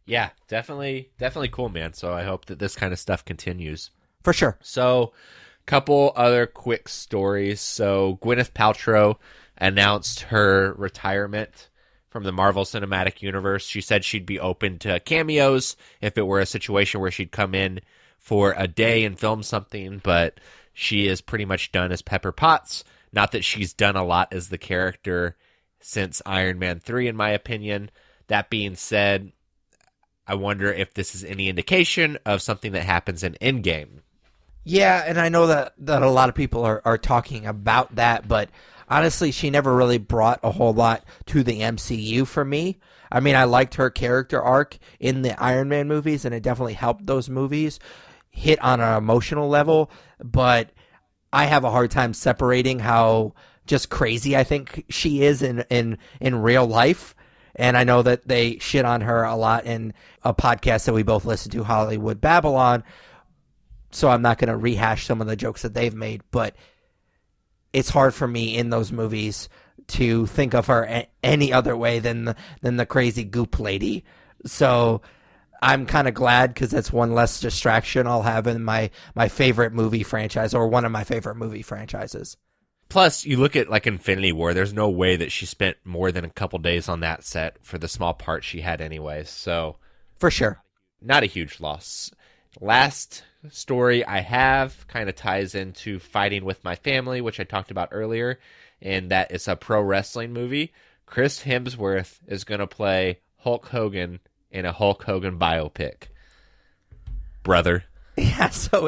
Yeah, definitely cool, man. So I hope that this kind of stuff continues. For sure. So, couple other quick stories. So, Gwyneth Paltrow announced her retirement from the Marvel Cinematic Universe. She said she'd be open to cameos if it were a situation where she'd come in for a day and film something, but she is pretty much done as Pepper Potts. Not that she's done a lot as the character since Iron Man 3, in my opinion. That being said, I wonder if this is any indication of something that happens in Endgame. Yeah, and I know that a lot of people are talking about that, but honestly, she never really brought a whole lot to the MCU for me. I mean, I liked her character arc in the Iron Man movies, and it definitely helped those movies hit on an emotional level, but I have a hard time separating how just crazy I think she is in real life. And I know that they shit on her a lot in a podcast that we both listen to, Hollywood Babylon. So I'm not going to rehash some of the jokes that they've made, but it's hard for me in those movies to think of her any other way than the crazy goop lady. So I'm kind of glad, because that's one less distraction I'll have in my favorite movie franchise, or one of my favorite movie franchises. Plus, you look at like Infinity War, there's no way that she spent more than a couple days on that set for the small part she had anyways. So, for sure. Not a huge loss. Last story I have kind of ties into Fighting with My Family, which I talked about earlier, and that is a pro wrestling movie. Chris Hemsworth is going to play Hulk Hogan in a Hulk Hogan biopic. Brother. Yeah, so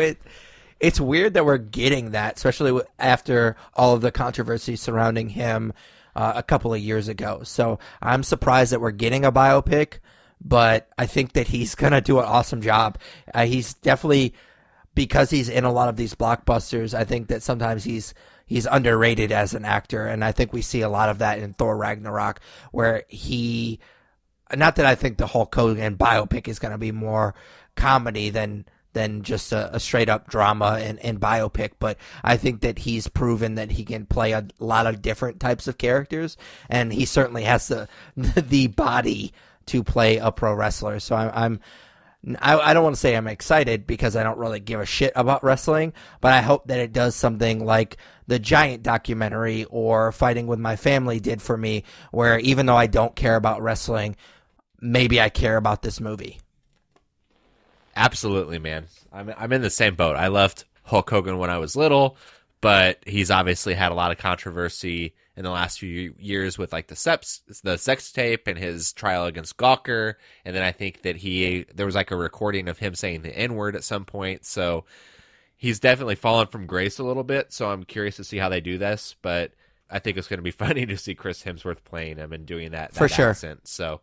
it's weird that we're getting that, especially after all of the controversy surrounding him a couple of years ago. So I'm surprised that we're getting a biopic, but I think that he's going to do an awesome job. He's definitely, because he's in a lot of these blockbusters, I think that sometimes he's underrated as an actor, and I think we see a lot of that in Thor Ragnarok, where not that I think the Hulk Hogan biopic is going to be more comedy than just a straight up drama and biopic, but I think that he's proven that he can play a lot of different types of characters, and he certainly has the body to play a pro wrestler. So I don't want to say I'm excited, because I don't really give a shit about wrestling, but I hope that it does something like the Giant documentary or Fighting with My Family did for me, where even though I don't care about wrestling, maybe I care about this movie. Absolutely, man. I'm in the same boat. I loved Hulk Hogan when I was little, but he's obviously had a lot of controversy in the last few years with like the sex tape and his trial against Gawker. And then I think that there was like a recording of him saying the N-word at some point. So he's definitely fallen from grace a little bit. So I'm curious to see how they do this, but I think it's going to be funny to see Chris Hemsworth playing him and doing that For sure. accent. So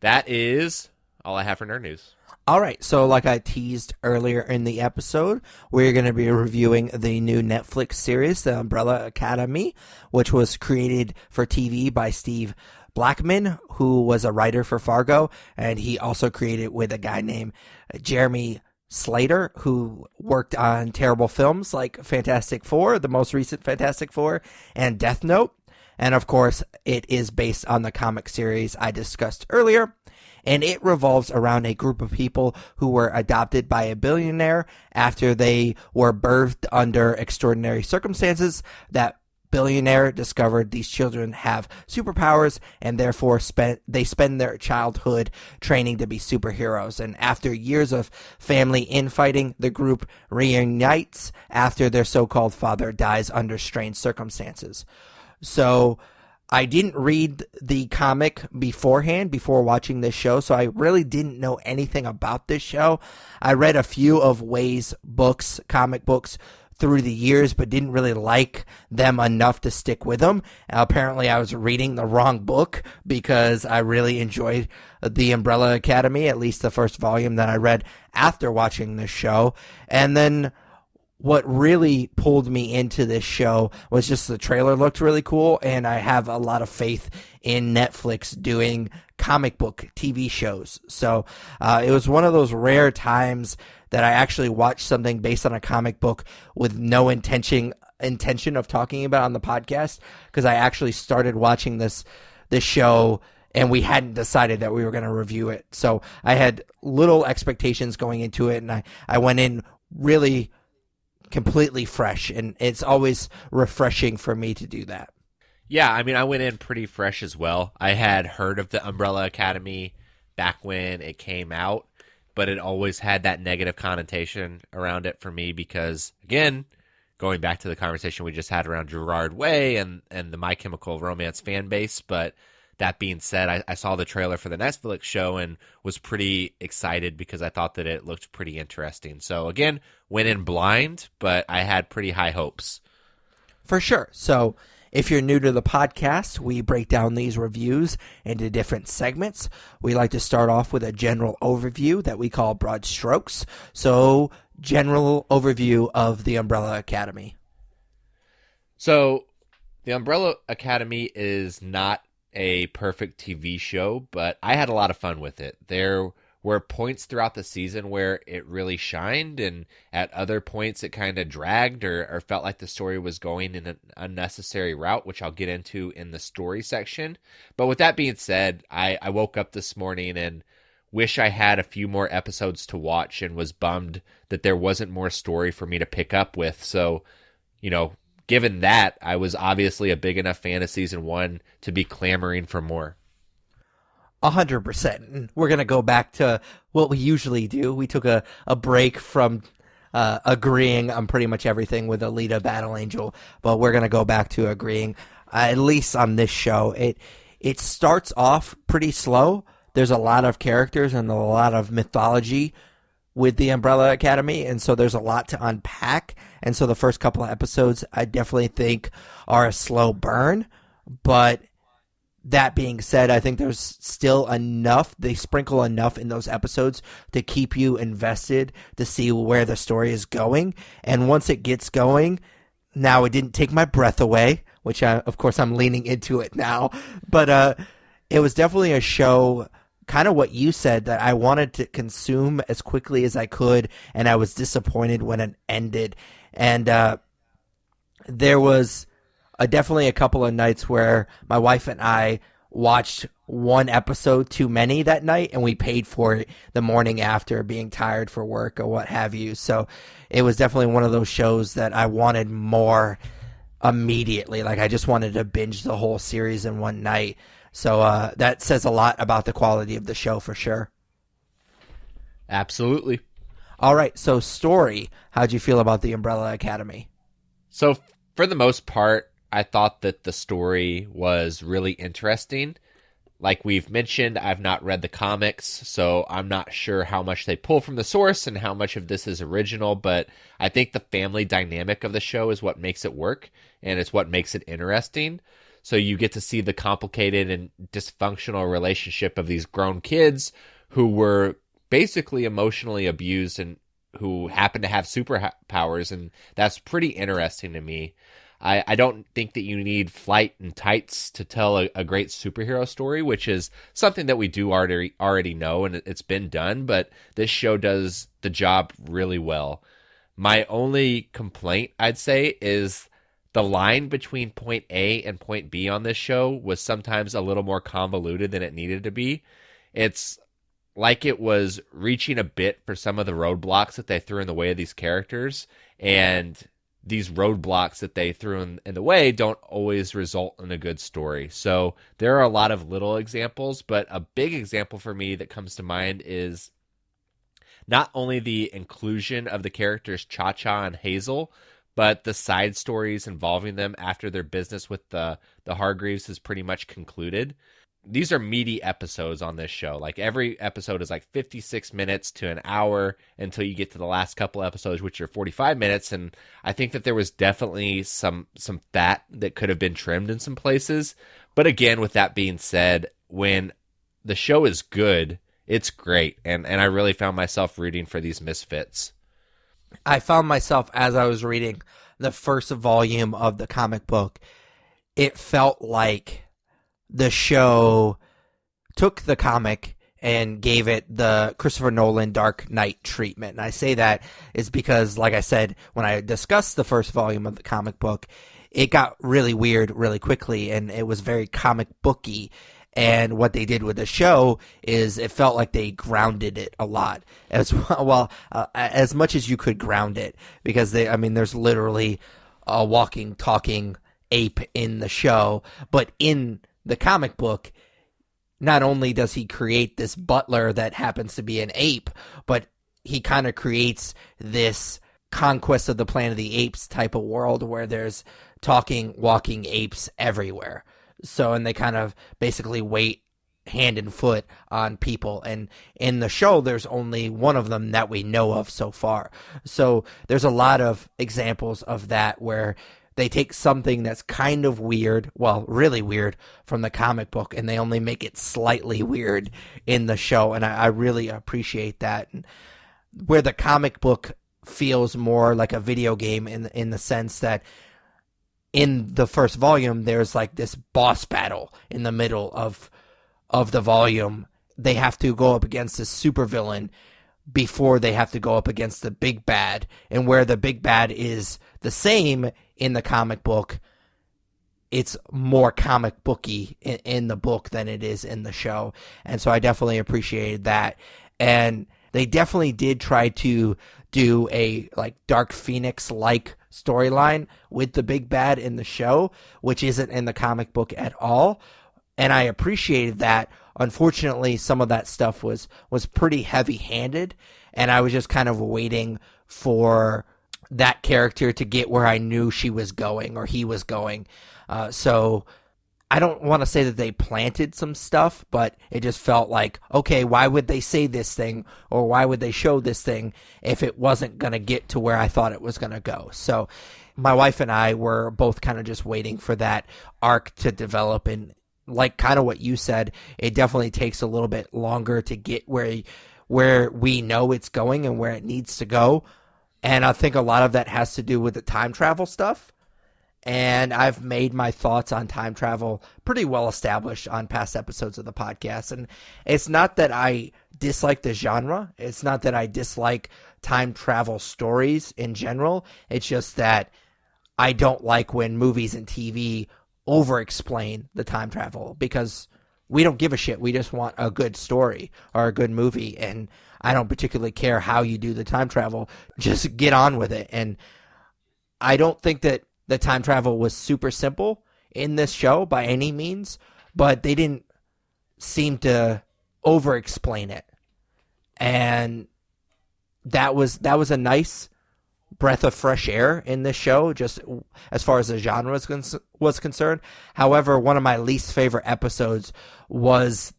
that is all I have for nerd news. All right, so like I teased earlier in the episode, we're going to be reviewing the new Netflix series, The Umbrella Academy, which was created for TV by Steve Blackman, who was a writer for Fargo, and he also created with a guy named Jeremy Slater, who worked on terrible films like Fantastic Four, the most recent Fantastic Four, and Death Note. And of course, it is based on the comic series I discussed earlier. And it revolves around a group of people who were adopted by a billionaire after they were birthed under extraordinary circumstances. That billionaire discovered these children have superpowers, and therefore they spend their childhood training to be superheroes. And after years of family infighting, the group reunites after their so-called father dies under strange circumstances. So I didn't read the comic beforehand, before watching this show, so I really didn't know anything about this show. I read a few of Way's books, comic books, through the years, but didn't really like them enough to stick with them. Apparently, I was reading the wrong book, because I really enjoyed The Umbrella Academy, at least the first volume that I read after watching this show. And then what really pulled me into this show was just the trailer looked really cool, and I have a lot of faith in Netflix doing comic book TV shows. So it was one of those rare times that I actually watched something based on a comic book with no intention of talking about on the podcast, because I actually started watching this show and we hadn't decided that we were going to review it. So I had little expectations going into it, and I went in really completely fresh, and it's always refreshing for me to do that. Yeah, I mean, I went in pretty fresh as well. I had heard of the Umbrella Academy back when it came out, but it always had that negative connotation around it for me because, again, going back to the conversation we just had around Gerard Way and the My Chemical Romance fan base. But that being said, I saw the trailer for the Netflix show and was pretty excited because I thought that it looked pretty interesting. So, again, went in blind, but I had pretty high hopes. For sure. So if you're new to the podcast, we break down these reviews into different segments. We like to start off with a general overview that we call broad strokes. So, general overview of the Umbrella Academy. So, the Umbrella Academy is not a perfect TV show, but I had a lot of fun with it. There were points throughout the season where it really shined, and at other points it kind of dragged or felt like the story was going in an unnecessary route, which I'll get into in the story section. But with that being said, I woke up this morning and wish I had a few more episodes to watch and was bummed that there wasn't more story for me to pick up with. So, given that, I was obviously a big enough fan of season 1 to be clamoring for more. 100%. We're going to go back to what we usually do. We took a break from agreeing on pretty much everything with Alita Battle Angel, but we're going to go back to agreeing, at least on this show. It starts off pretty slow. There's a lot of characters and a lot of mythology with the Umbrella Academy, and so there's a lot to unpack. And so the first couple of episodes I definitely think are a slow burn, but that being said, I think there's still enough, they sprinkle enough in those episodes to keep you invested to see where the story is going. And once it gets going, now it didn't take my breath away, which of course I'm leaning into it now, but it was definitely a show, kind of what you said, that I wanted to consume as quickly as I could, and I was disappointed when it ended. And there was definitely a couple of nights where my wife and I watched one episode too many that night, and we paid for it the morning after, being tired for work or what have you. So it was definitely one of those shows that I wanted more immediately. Like, I just wanted to binge the whole series in one night. So that says a lot about the quality of the show for sure. Absolutely. All right, so story. How'd you feel about the Umbrella Academy? So for the most part, I thought that the story was really interesting. Like we've mentioned, I've not read the comics, so I'm not sure how much they pull from the source and how much of this is original, but I think the family dynamic of the show is what makes it work, and it's what makes it interesting. So you get to see the complicated and dysfunctional relationship of these grown kids who were basically emotionally abused and who happen to have superpowers, and that's pretty interesting to me. I don't think that you need flight and tights to tell a great superhero story, which is something that we do already know and it's been done, but this show does the job really well. My only complaint, I'd say, is the line between point A and point B on this show was sometimes a little more convoluted than it needed to be. It's like it was reaching a bit for some of the roadblocks that they threw in the way of these characters, and these roadblocks that they threw in the way don't always result in a good story. So there are a lot of little examples, but a big example for me that comes to mind is not only the inclusion of the characters Cha-Cha and Hazel, but the side stories involving them after their business with the Hargreaves is pretty much concluded. These are meaty episodes on this show. Like every episode is like 56 minutes to an hour until you get to the last couple episodes, which are 45 minutes. And I think that there was definitely some fat that could have been trimmed in some places. But again, with that being said, when the show is good, it's great. And I really found myself rooting for these misfits. I found myself, as I was reading the first volume of the comic book, it felt like the show took the comic and gave it the Christopher Nolan Dark Knight treatment. And I say that is because, like I said, when I discussed the first volume of the comic book, it got really weird really quickly, and it was very comic booky. And what they did with the show is it felt like they grounded it a lot as well, as much as you could ground it, because there's literally a walking, talking ape in the show, but in the comic book, not only does he create this butler that happens to be an ape, but he kind of creates this Conquest of the Planet of the Apes type of world where there's talking, walking apes everywhere. So, and they kind of basically wait hand and foot on people. And in the show, there's only one of them that we know of so far. So there's a lot of examples of that where they take something that's kind of weird, well, really weird from the comic book, and they only make it slightly weird in the show. And I really appreciate that. And where the comic book feels more like a video game in the sense that in the first volume, there's like this boss battle in the middle of the volume. They have to go up against this supervillain before they have to go up against the big bad. And where the big bad is the same in the comic book, it's more comic booky in the book than it is in the show. And so I definitely appreciated that. And they definitely did try to do a like Dark Phoenix-like storyline with the big bad in the show, which isn't in the comic book at all. And I appreciated that. Unfortunately, some of that stuff was pretty heavy-handed, and I was just kind of waiting for that character to get where I knew she was going or he was going. So I don't want to say that they planted some stuff, but it just felt like, okay, why would they say this thing or why would they show this thing if it wasn't going to get to where I thought it was going to go? So my wife and I were both kind of just waiting for that arc to develop, and like kind of what you said, it definitely takes a little bit longer to get where we know it's going and where it needs to go. And I think a lot of that has to do with the time travel stuff. And I've made my thoughts on time travel pretty well established on past episodes of the podcast. And it's not that I dislike the genre. It's not that I dislike time travel stories in general. It's just that I don't like when movies and TV over-explain the time travel, because we don't give a shit. We just want a good story or a good movie. And I don't particularly care how you do the time travel. Just get on with it. And I don't think that the time travel was super simple in this show by any means, but they didn't seem to over-explain it. And that was a nice breath of fresh air in this show, just as far as the genre was concerned. However, one of my least favorite episodes was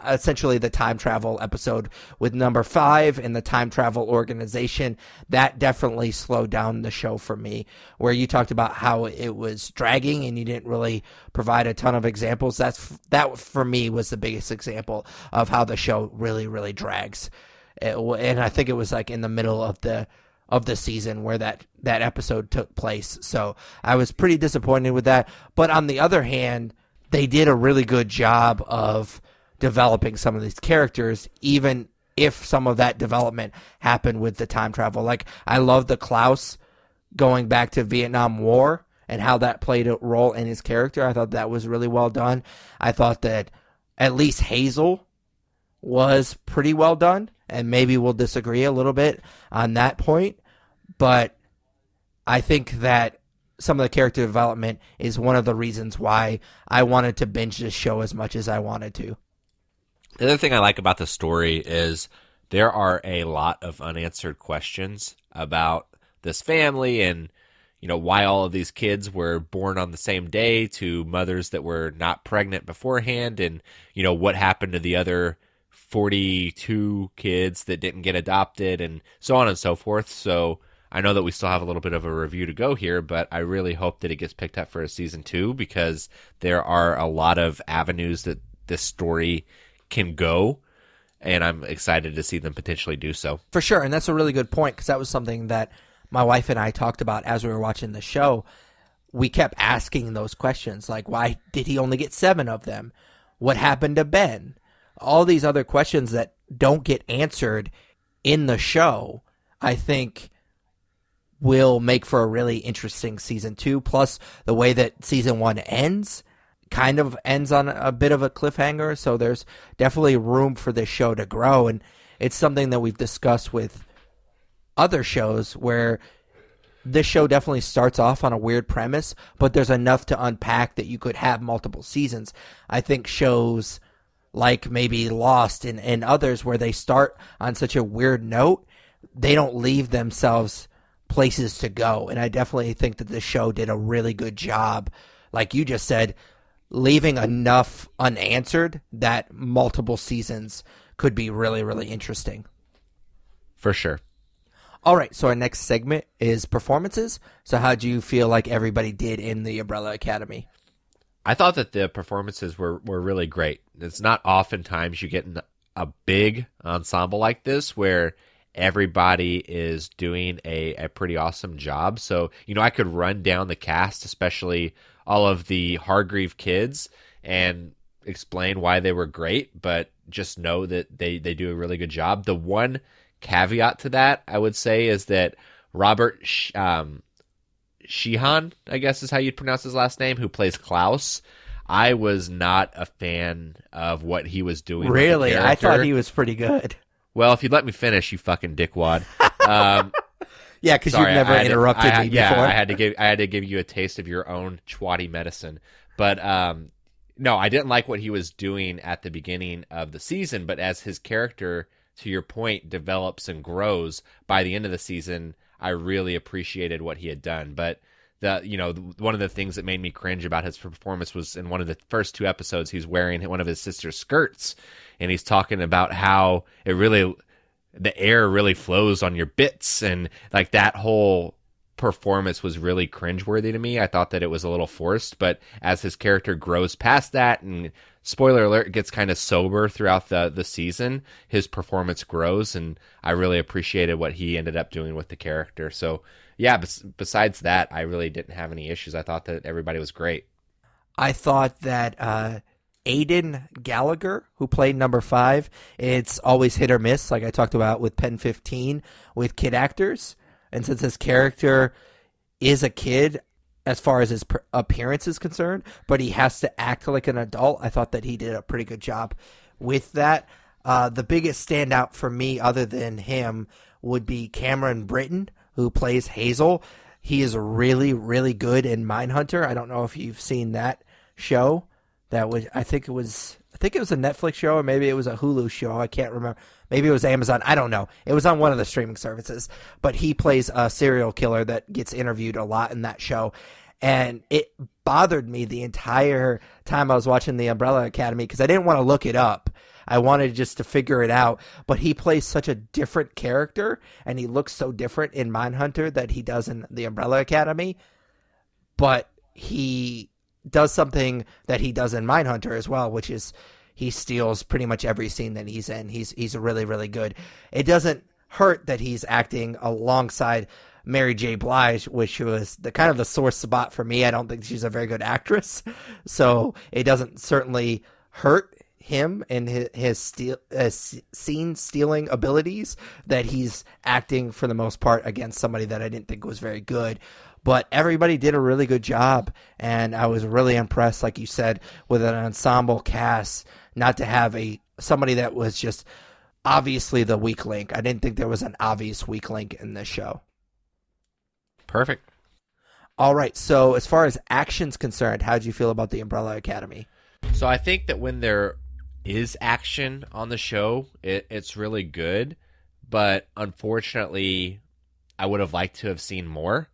essentially the time travel episode with number 5 and the time travel organization. That definitely slowed down the show for me, where you talked about how it was dragging and you didn't really provide a ton of examples. That for me was the biggest example of how the show really, really drags. And I think it was like in the middle of the season where that episode took place. So I was pretty disappointed with that. But on the other hand, they did a really good job of developing some of these characters, even if some of that development happened with the time travel. Like, I love the Klaus going back to Vietnam War and how that played a role in his character. I thought that was really well done. I thought that at least Hazel was pretty well done, and maybe we'll disagree a little bit on that point, but I think that some of the character development is one of the reasons why I wanted to binge this show as much as I wanted to. The other thing I like about the story is there are a lot of unanswered questions about this family and, why all of these kids were born on the same day to mothers that were not pregnant beforehand, and, what happened to the other 42 kids that didn't get adopted, and so on and so forth. So I know that we still have a little bit of a review to go here, but I really hope that it gets picked up for a season 2, because there are a lot of avenues that this story can go, and I'm excited to see them potentially do so. For sure, and that's a really good point, because that was something that my wife and I talked about as we were watching the show. We kept asking those questions, like, why did he only get 7 of them? What happened to Ben? All these other questions that don't get answered in the show, I think will make for a really interesting season 2. Plus, the way that season 1 kind of ends on a bit of a cliffhanger. So there's definitely room for this show to grow. And it's something that we've discussed with other shows, where this show definitely starts off on a weird premise, but there's enough to unpack that you could have multiple seasons. I think shows like maybe Lost and others, where they start on such a weird note, they don't leave themselves places to go. And I definitely think that this show did a really good job, like you just said, leaving enough unanswered that multiple seasons could be really, really interesting. For sure. All right, so our next segment is performances. So how do you feel like everybody did in the Umbrella Academy? I thought that the performances were really great. It's not oftentimes you get a big ensemble like this where everybody is doing a pretty awesome job. So, I could run down the cast, especially all of the Hargreave kids, and explain why they were great, but just know that they do a really good job. The one caveat to that, I would say, is that Robert Sheehan, I guess is how you'd pronounce his last name, who plays Klaus, I was not a fan of what he was doing. Really? I thought he was pretty good. Well, if you'd let me finish, you fucking dickwad. Yeah, because you've never interrupted me before. Yeah, I had to give you a taste of your own chwatty medicine. But no, I didn't like what he was doing at the beginning of the season. But as his character, to your point, develops and grows, by the end of the season, I really appreciated what he had done. But one of the things that made me cringe about his performance was in one of the first 2 episodes, he's wearing one of his sister's skirts, and he's talking about how the air really flows on your bits, and like that whole performance was really cringeworthy to me. I thought that it was a little forced, but as his character grows past that, and spoiler alert, gets kind of sober throughout the season, his performance grows, and I really appreciated what he ended up doing with the character. So yeah, besides that, I really didn't have any issues. I thought that everybody was great. I thought that Aidan Gallagher, who played number 5, it's always hit or miss, like I talked about with Pen 15, with kid actors. And since his character is a kid as far as his appearance is concerned, but he has to act like an adult, I thought that he did a pretty good job with that. The biggest standout for me, other than him, would be Cameron Britton, who plays Hazel. He is really, really good in Mindhunter. I don't know if you've seen that show. I think it was a Netflix show, or maybe it was a Hulu show. I can't remember. Maybe it was Amazon. I don't know. It was on one of the streaming services. But he plays a serial killer that gets interviewed a lot in that show. And it bothered me the entire time I was watching The Umbrella Academy because I didn't want to look it up. I wanted just to figure it out. But he plays such a different character, and he looks so different in Mindhunter that he does in The Umbrella Academy. But he does something that he does in Mindhunter as well, which is he steals pretty much every scene that he's in. He's really, really good. It doesn't hurt that he's acting alongside Mary J. Blige, which was the kind of the sore spot for me. I don't think she's a very good actress, so it doesn't certainly hurt him and his scene stealing abilities that he's acting for the most part against somebody that I didn't think was very good. But everybody did a really good job, and I was really impressed, like you said, with an ensemble cast, not to have somebody that was just obviously the weak link. I didn't think there was an obvious weak link in this show. Perfect. All right, so as far as action's concerned, how did you feel about the Umbrella Academy? So I think that when there is action on the show, it's really good, but unfortunately, I would have liked to have seen more.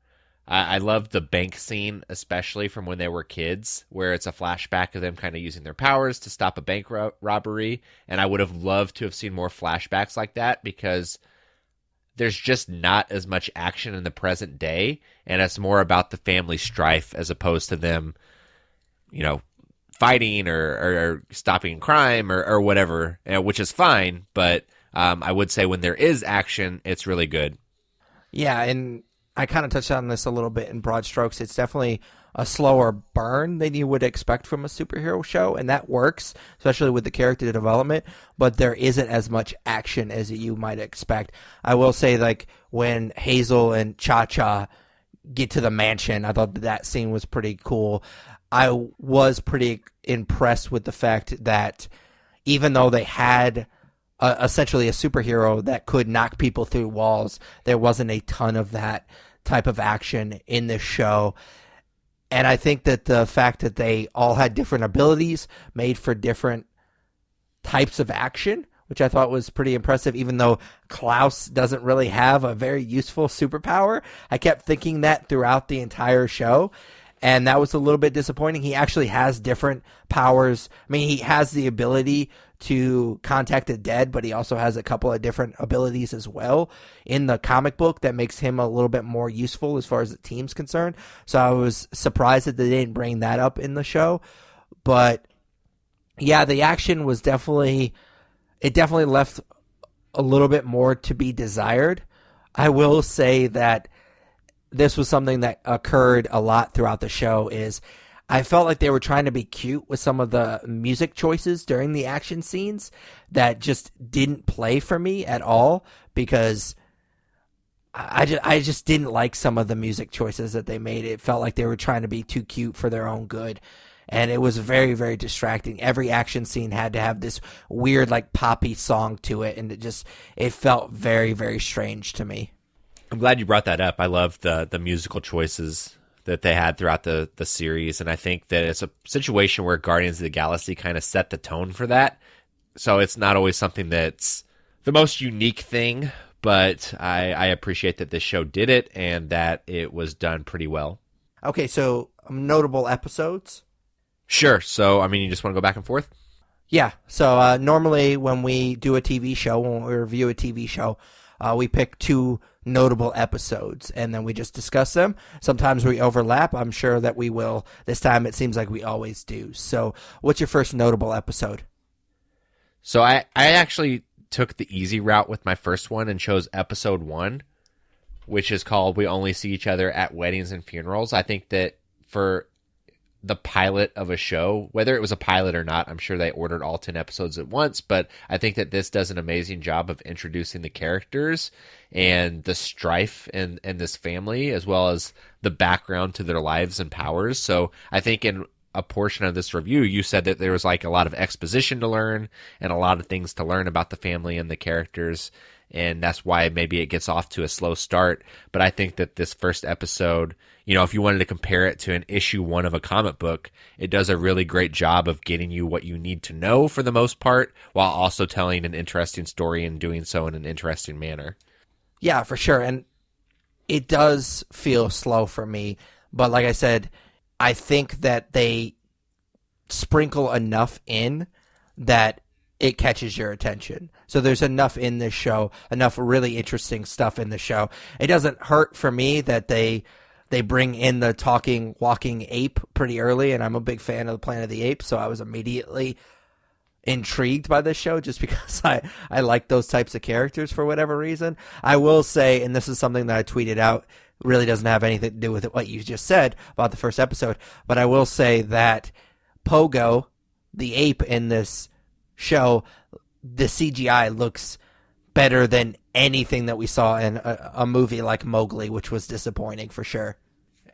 I love the bank scene, especially from when they were kids, where it's a flashback of them kind of using their powers to stop a bank robbery, and I would have loved to have seen more flashbacks like that because there's just not as much action in the present day, and it's more about the family strife as opposed to them, fighting or stopping crime or whatever, which is fine, but I would say when there is action, it's really good. Yeah, and I kind of touched on this a little bit in broad strokes. It's definitely a slower burn than you would expect from a superhero show, and that works, especially with the character development, but there isn't as much action as you might expect. I will say, like, when Hazel and Cha-Cha get to the mansion, I thought that scene was pretty cool. I was pretty impressed with the fact that even though they had essentially a superhero that could knock people through walls, there wasn't a ton of that type of action in this show. And I think that the fact that they all had different abilities made for different types of action, which I thought was pretty impressive, even though Klaus doesn't really have a very useful superpower. I kept thinking that throughout the entire show, and that was a little bit disappointing. He actually has different powers. I mean, he has the ability to contact the dead, but he also has a couple of different abilities as well in the comic book that makes him a little bit more useful as far as the team's concerned. So I was surprised that they didn't bring that up in the show. But yeah, the action was definitely left a little bit more to be desired. I will say that this was something that occurred a lot throughout the show is I felt like they were trying to be cute with some of the music choices during the action scenes that just didn't play for me at all because I just didn't like some of the music choices that they made. It felt like they were trying to be too cute for their own good. And it was very, very distracting. Every action scene had to have this weird, like, poppy song to it. And it felt very, very strange to me. I'm glad you brought that up. I love the musical choices that they had throughout the series, and I think that it's a situation where Guardians of the Galaxy kind of set the tone for that. So it's not always something that's the most unique thing, but I appreciate that this show did it and that it was done pretty well. Okay, so notable episodes? Sure. So, I mean, you just want to go back and forth? Yeah. So normally when we do a TV show, when we review a TV show, we pick two notable episodes, and then we just discuss them. Sometimes we overlap. I'm sure that we will. This time it seems like we always do. So what's your first notable episode? So I actually took the easy route with my first one and chose episode 1, which is called We Only See Each Other at Weddings and Funerals. I think that for the pilot of a show, whether it was a pilot or not, I'm sure they ordered all 10 episodes at once, but I think that this does an amazing job of introducing the characters and the strife in this family, as well as the background to their lives and powers. So I think in a portion of this review, you said that there was like a lot of exposition to learn and a lot of things to learn about the family and the characters, and that's why maybe it gets off to a slow start. But I think that this first episode, if you wanted to compare it to an issue 1 of a comic book, it does a really great job of getting you what you need to know for the most part, while also telling an interesting story and doing so in an interesting manner. Yeah, for sure. And it does feel slow for me. But like I said, I think that they sprinkle enough in that it catches your attention. So there's enough in this show, enough really interesting stuff in the show. It doesn't hurt for me that they bring in the talking, walking ape pretty early, and I'm a big fan of the Planet of the Apes, so I was immediately intrigued by this show just because I like those types of characters for whatever reason. I will say, and this is something that I tweeted out, really doesn't have anything to do with what you just said about the first episode, but I will say that Pogo, the ape in this show, the CGI looks better than anything that we saw in a movie like Mowgli, which was disappointing for sure.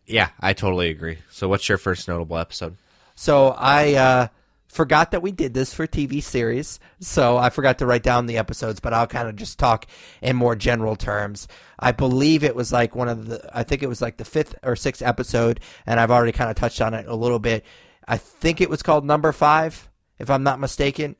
Yeah, I totally agree. So what's your first notable episode? So I forgot that we did this for TV series, so I forgot to write down the episodes, but I'll kind of just talk in more general terms. I believe it was like I think it was like the 5th or 6th episode, and I've already kind of touched on it a little bit. I think it was called Number 5, if I'm not mistaken.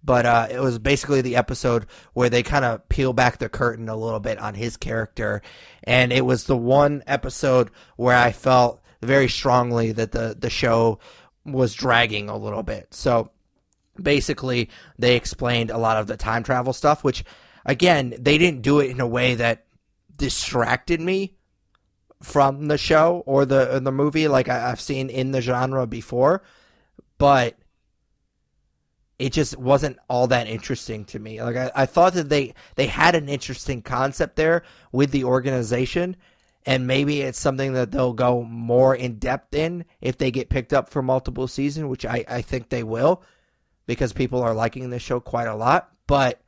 But it was basically the episode where they kind of peel back the curtain a little bit on his character. And it was the one episode where I felt very strongly that the show was dragging a little bit. So basically, they explained a lot of the time travel stuff, which, again, they didn't do it in a way that distracted me from the show or the movie like I've seen in the genre before. But it just wasn't all that interesting to me. Like I thought that they had an interesting concept there with the organization, and maybe it's something that they'll go more in depth in if they get picked up for multiple seasons, which I think they will, because people are liking this show quite a lot. But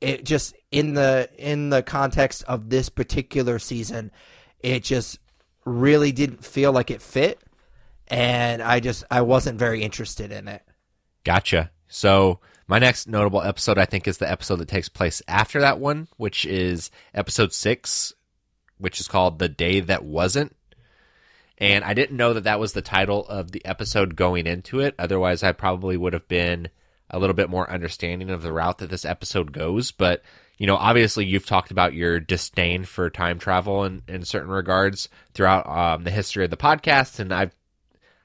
it just in the context of this particular season, it just really didn't feel like it fit, and I wasn't very interested in it. Gotcha. So my next notable episode, I think, is the episode that takes place after that one, which is episode 6, which is called The Day That Wasn't. And I didn't know that that was the title of the episode going into it. Otherwise, I probably would have been a little bit more understanding of the route that this episode goes. But, obviously you've talked about your disdain for time travel in certain regards throughout the history of the podcast. And I'm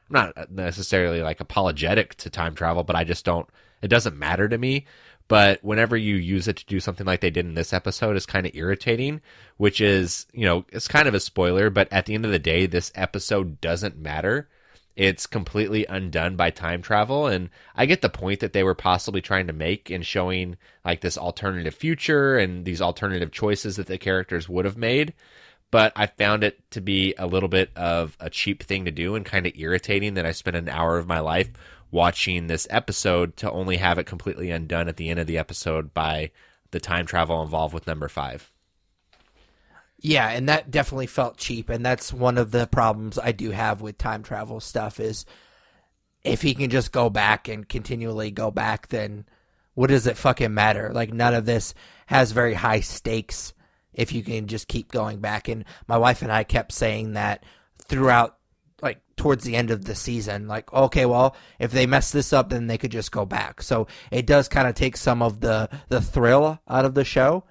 not necessarily like apologetic to time travel, but it doesn't matter to me. But whenever you use it to do something like they did in this episode, it's kind of irritating, which is, it's kind of a spoiler, but at the end of the day, this episode doesn't matter. It's completely undone by time travel. And I get the point that they were possibly trying to make in showing like this alternative future and these alternative choices that the characters would have made. But I found it to be a little bit of a cheap thing to do and kind of irritating that I spent an hour of my life watching this episode to only have it completely undone at the end of the episode by the time travel involved with Number 5. Yeah, and that definitely felt cheap, and that's one of the problems I do have with time travel stuff is if he can just go back and continually go back, then what does it fucking matter? Like, none of this has very high stakes if you can just keep going back. And my wife and I kept saying that throughout, like, towards the end of the season. Like, okay, well, if they mess this up, then they could just go back. So it does kind of take some of the thrill out of the show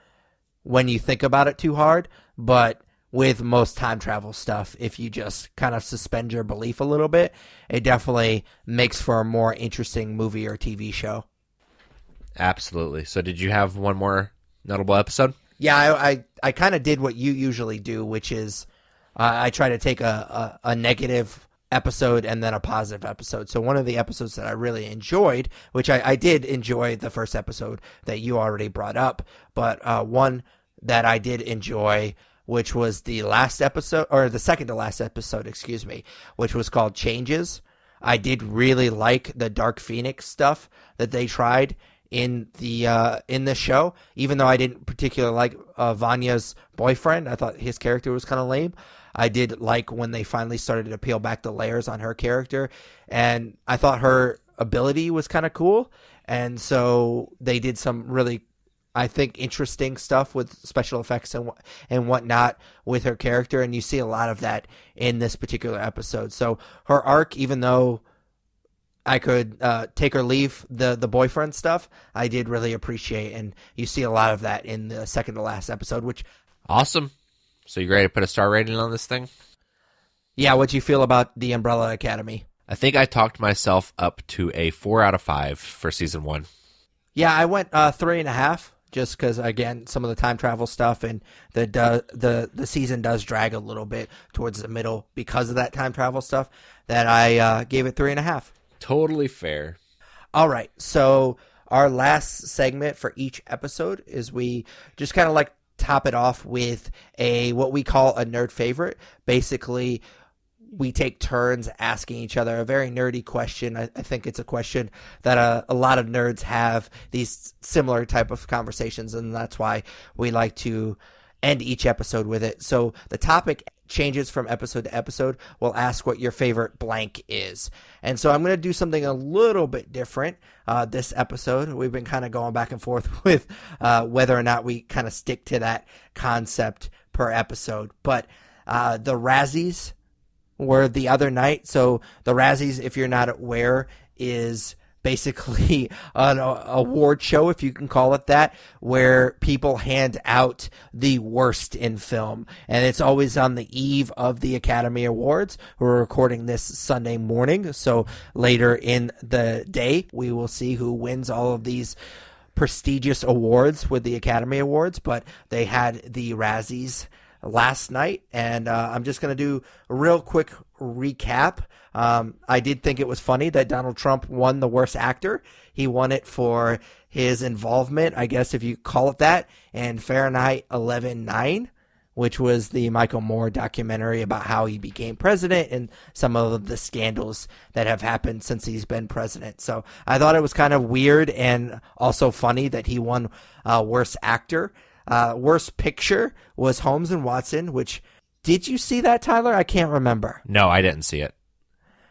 when you think about it too hard. But with most time travel stuff, if you just kind of suspend your belief a little bit, it definitely makes for a more interesting movie or TV show. Absolutely. So did you have one more notable episode? Yeah, I kind of did what you usually do, which is I try to take a negative episode and then a positive episode. So one of the episodes that I really enjoyed, which I did enjoy the first episode that you already brought up, but one that I did enjoy, which was the last episode, or the second to last episode, excuse me, which was called Changes. I did really like the Dark Phoenix stuff that they tried in the show. Even though I didn't particularly like Vanya's boyfriend, I thought his character was kind of lame. I did like when they finally started to peel back the layers on her character, and I thought her ability was kind of cool. And so they did some really, I think, interesting stuff with special effects and whatnot with her character, and you see a lot of that in this particular episode. So her arc, even though I could take or leave the boyfriend stuff, I did really appreciate, and you see a lot of that in the second to last episode. Which Awesome. So you ready to put a star rating on this thing? Yeah, what'd you feel about the Umbrella Academy? I think I talked myself up to a 4 out of 5 for season 1. Yeah, I went 3.5, just because, again, some of the time travel stuff, and the season does drag a little bit towards the middle because of that time travel stuff, that I gave it 3.5. Totally fair. All right, so our last segment for each episode is we just kind of like top it off with what we call a nerd favorite. Basically, we take turns asking each other a very nerdy question. I think it's a question that a lot of nerds have these similar type of conversations, and that's why we like to end each episode with it. So the topic changes from episode to episode. We'll ask what your favorite blank is. And so I'm going to do something a little bit different this episode. We've been kind of going back and forth with whether or not we kind of stick to that concept per episode. But the Razzies were the other night. So the Razzies, if you're not aware, is basically an award show, if you can call it that, where people hand out the worst in film. And it's always on the eve of the Academy Awards. We're recording this Sunday morning, so later in the day, we will see who wins all of these prestigious awards with the Academy Awards. But they had the Razzies last night, and I'm just going to do a real quick recap. I did think it was funny that Donald Trump won the worst actor. He won it for his involvement, I guess if you call it that, in Fahrenheit 11/9, which was the Michael Moore documentary about how he became president and some of the scandals that have happened since he's been president. So I thought it was kind of weird and also funny that he won worst actor. Worst picture was Holmes and Watson, which, did you see that, Tyler? I can't remember. No, I didn't see it.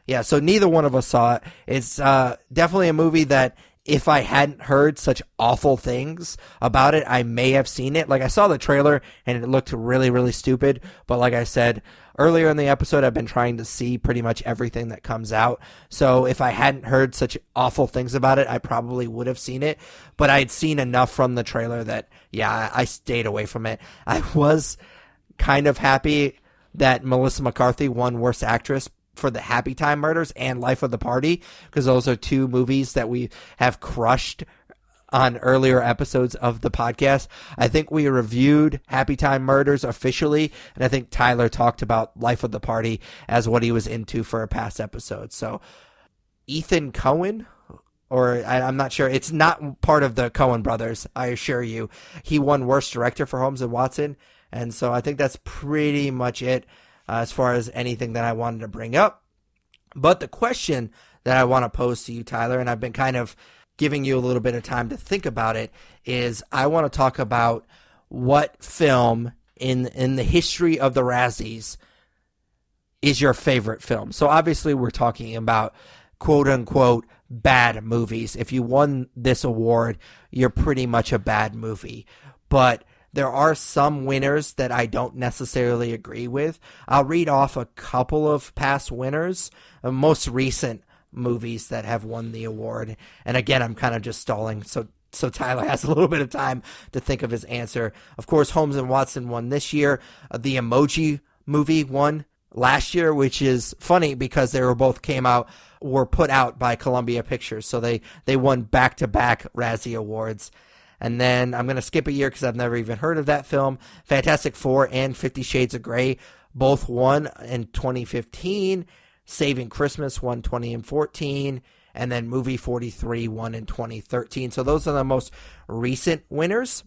Yeah, so neither one of us saw it. It's definitely a movie that if I hadn't heard such awful things about it, I may have seen it. Like, I saw the trailer and it looked really, really stupid. But like I said earlier in the episode, I've been trying to see pretty much everything that comes out. So if I hadn't heard such awful things about it, I probably would have seen it. But I'd seen enough from the trailer that, yeah, I stayed away from it. I was kind of happy that Melissa McCarthy won Worst Actress for the Happy Time Murders and Life of the Party, because those are two movies that we have crushed on earlier episodes of the podcast. I think we reviewed Happy Time Murders officially, and I think Tyler talked about Life of the Party as what he was into for a past episode. So Ethan Coen, or I'm not sure, it's not part of the Coen brothers, I assure you. He won Worst Director for Holmes and Watson, and so I think that's pretty much it as far as anything that I wanted to bring up. But the question that I want to pose to you, Tyler, and I've been kind of giving you a little bit of time to think about it, is I want to talk about what film in the history of the Razzies is your favorite film. So obviously we're talking about quote-unquote bad movies. If you won this award, you're pretty much a bad movie. But there are some winners that I don't necessarily agree with. I'll read off a couple of past winners, most recent movies that have won the award. And again, I'm kind of just stalling, so Tyler has a little bit of time to think of his answer. Of course, Holmes and Watson won this year. The Emoji Movie won last year, which is funny because they were put out by Columbia Pictures, so they won back-to-back Razzie Awards. And then I'm going to skip a year because I've never even heard of that film. Fantastic Four and 50 Shades of Grey both won in 2015. Saving Christmas won 2014. And then Movie 43 won in 2013. So those are the most recent winners.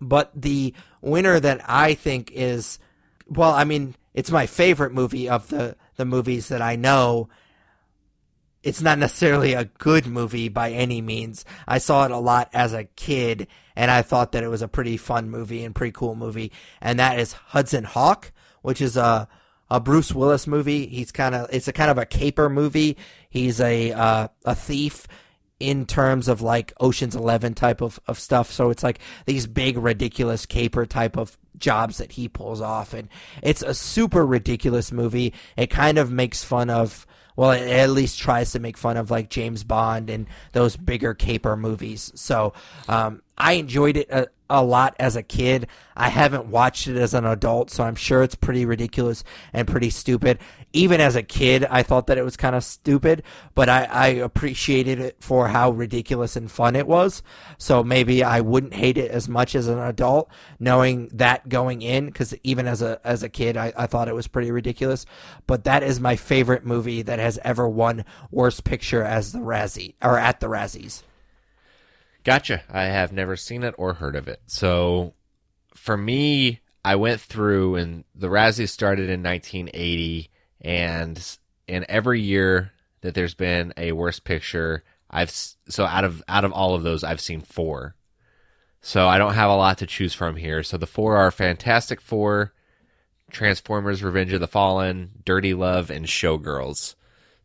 But the winner that I think is, well, I mean, it's my favorite movie of the movies that I know. it's not necessarily a good movie by any means. I saw it a lot as a kid, and I thought that it was a pretty fun movie and pretty cool movie. And that is Hudson Hawk, which is a Bruce Willis movie. It's a kind of a caper movie. He's a thief in terms of like Ocean's 11 type of stuff. So it's like these big ridiculous caper type of jobs that he pulls off, and it's a super ridiculous movie. It kind of makes fun of, well, it at least tries to make fun of like James Bond and those bigger caper movies. So I enjoyed it a lot as a kid. I haven't watched it as an adult, so I'm sure it's pretty ridiculous and pretty stupid. Even as a kid, I thought that it was kind of stupid, but I appreciated it for how ridiculous and fun it was. So maybe I wouldn't hate it as much as an adult, knowing that going in, because even as a kid, I thought it was pretty ridiculous. But that is my favorite movie that has ever won Worst Picture as the Razzie, or at the Razzies. Gotcha. I have never seen it or heard of it. So for me, I went through, and the Razzies started in 1980, and in every year that there's been a Worst Picture, so out of all of those, I've seen 4. So I don't have a lot to choose from here. So the 4 are Fantastic Four, Transformers: Revenge of the Fallen, Dirty Love, and Showgirls.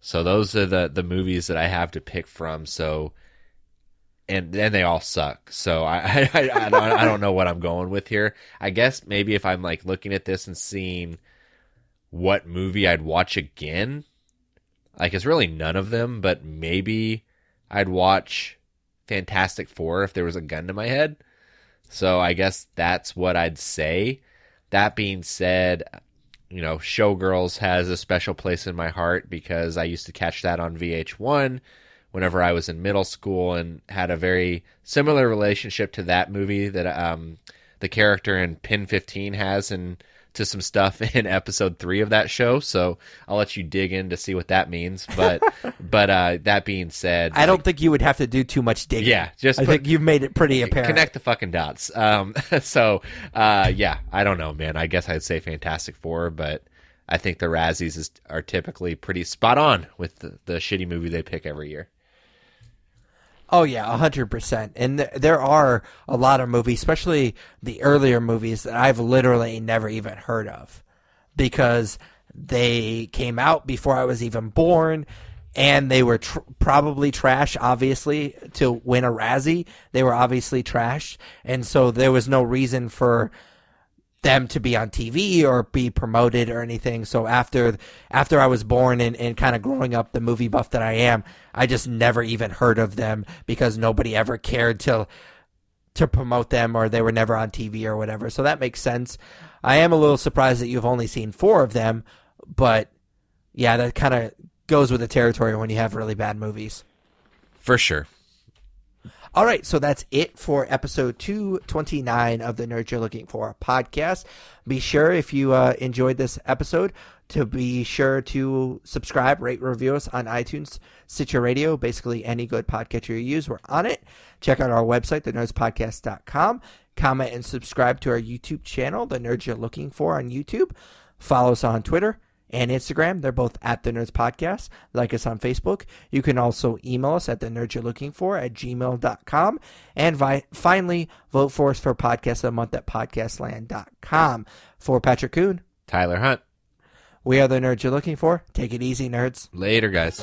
So those are the movies that I have to pick from. So, and then they all suck. So I don't know what I'm going with here. I guess maybe if I'm like looking at this and seeing what movie I'd watch again, like it's really none of them, but maybe I'd watch Fantastic Four if there was a gun to my head. So I guess that's what I'd say. That being said, Showgirls has a special place in my heart because I used to catch that on VH1 whenever I was in middle school, and had a very similar relationship to that movie that the character in Pin 15 has, and to some stuff in episode 3 of that show. So I'll let you dig in to see what that means. But that being said, I don't think you would have to do too much digging. Yeah, I think you've made it pretty apparent. Connect the fucking dots. Yeah, I don't know, man. I guess I'd say Fantastic Four, but I think the Razzies are typically pretty spot on with the shitty movie they pick every year. Oh, yeah, 100%. And there are a lot of movies, especially the earlier movies, that I've literally never even heard of because they came out before I was even born, and they were probably trash, obviously, to win a Razzie. They were obviously trash, and so there was no reason for them to be on TV or be promoted or anything. So after I was born and kind of growing up the movie buff that I am, I just never even heard of them because nobody ever cared to promote them, or they were never on TV or whatever. So that makes sense. I am a little surprised that you've only seen 4 of them, but yeah, that kind of goes with the territory when you have really bad movies. For sure. All right, so that's it for episode 229 of the Nerd You're Looking For podcast. Be sure, if you enjoyed this episode, to be sure to subscribe, rate, review us on iTunes, Stitcher Radio, basically any good podcatcher you use, we're on it. Check out our website, thenerdspodcast.com. Comment and subscribe to our YouTube channel, The Nerds You're Looking For on YouTube. Follow us on Twitter and Instagram. They're both at The Nerds Podcast. Like us on Facebook. You can also email us at thenerdsyou'relooking4@gmail.com. And finally, vote for us for Podcast of the Month at podcastland.com. For Patrick Kuhn, Tyler Hunt, we are The Nerds You're Looking For. Take it easy, nerds. Later, guys.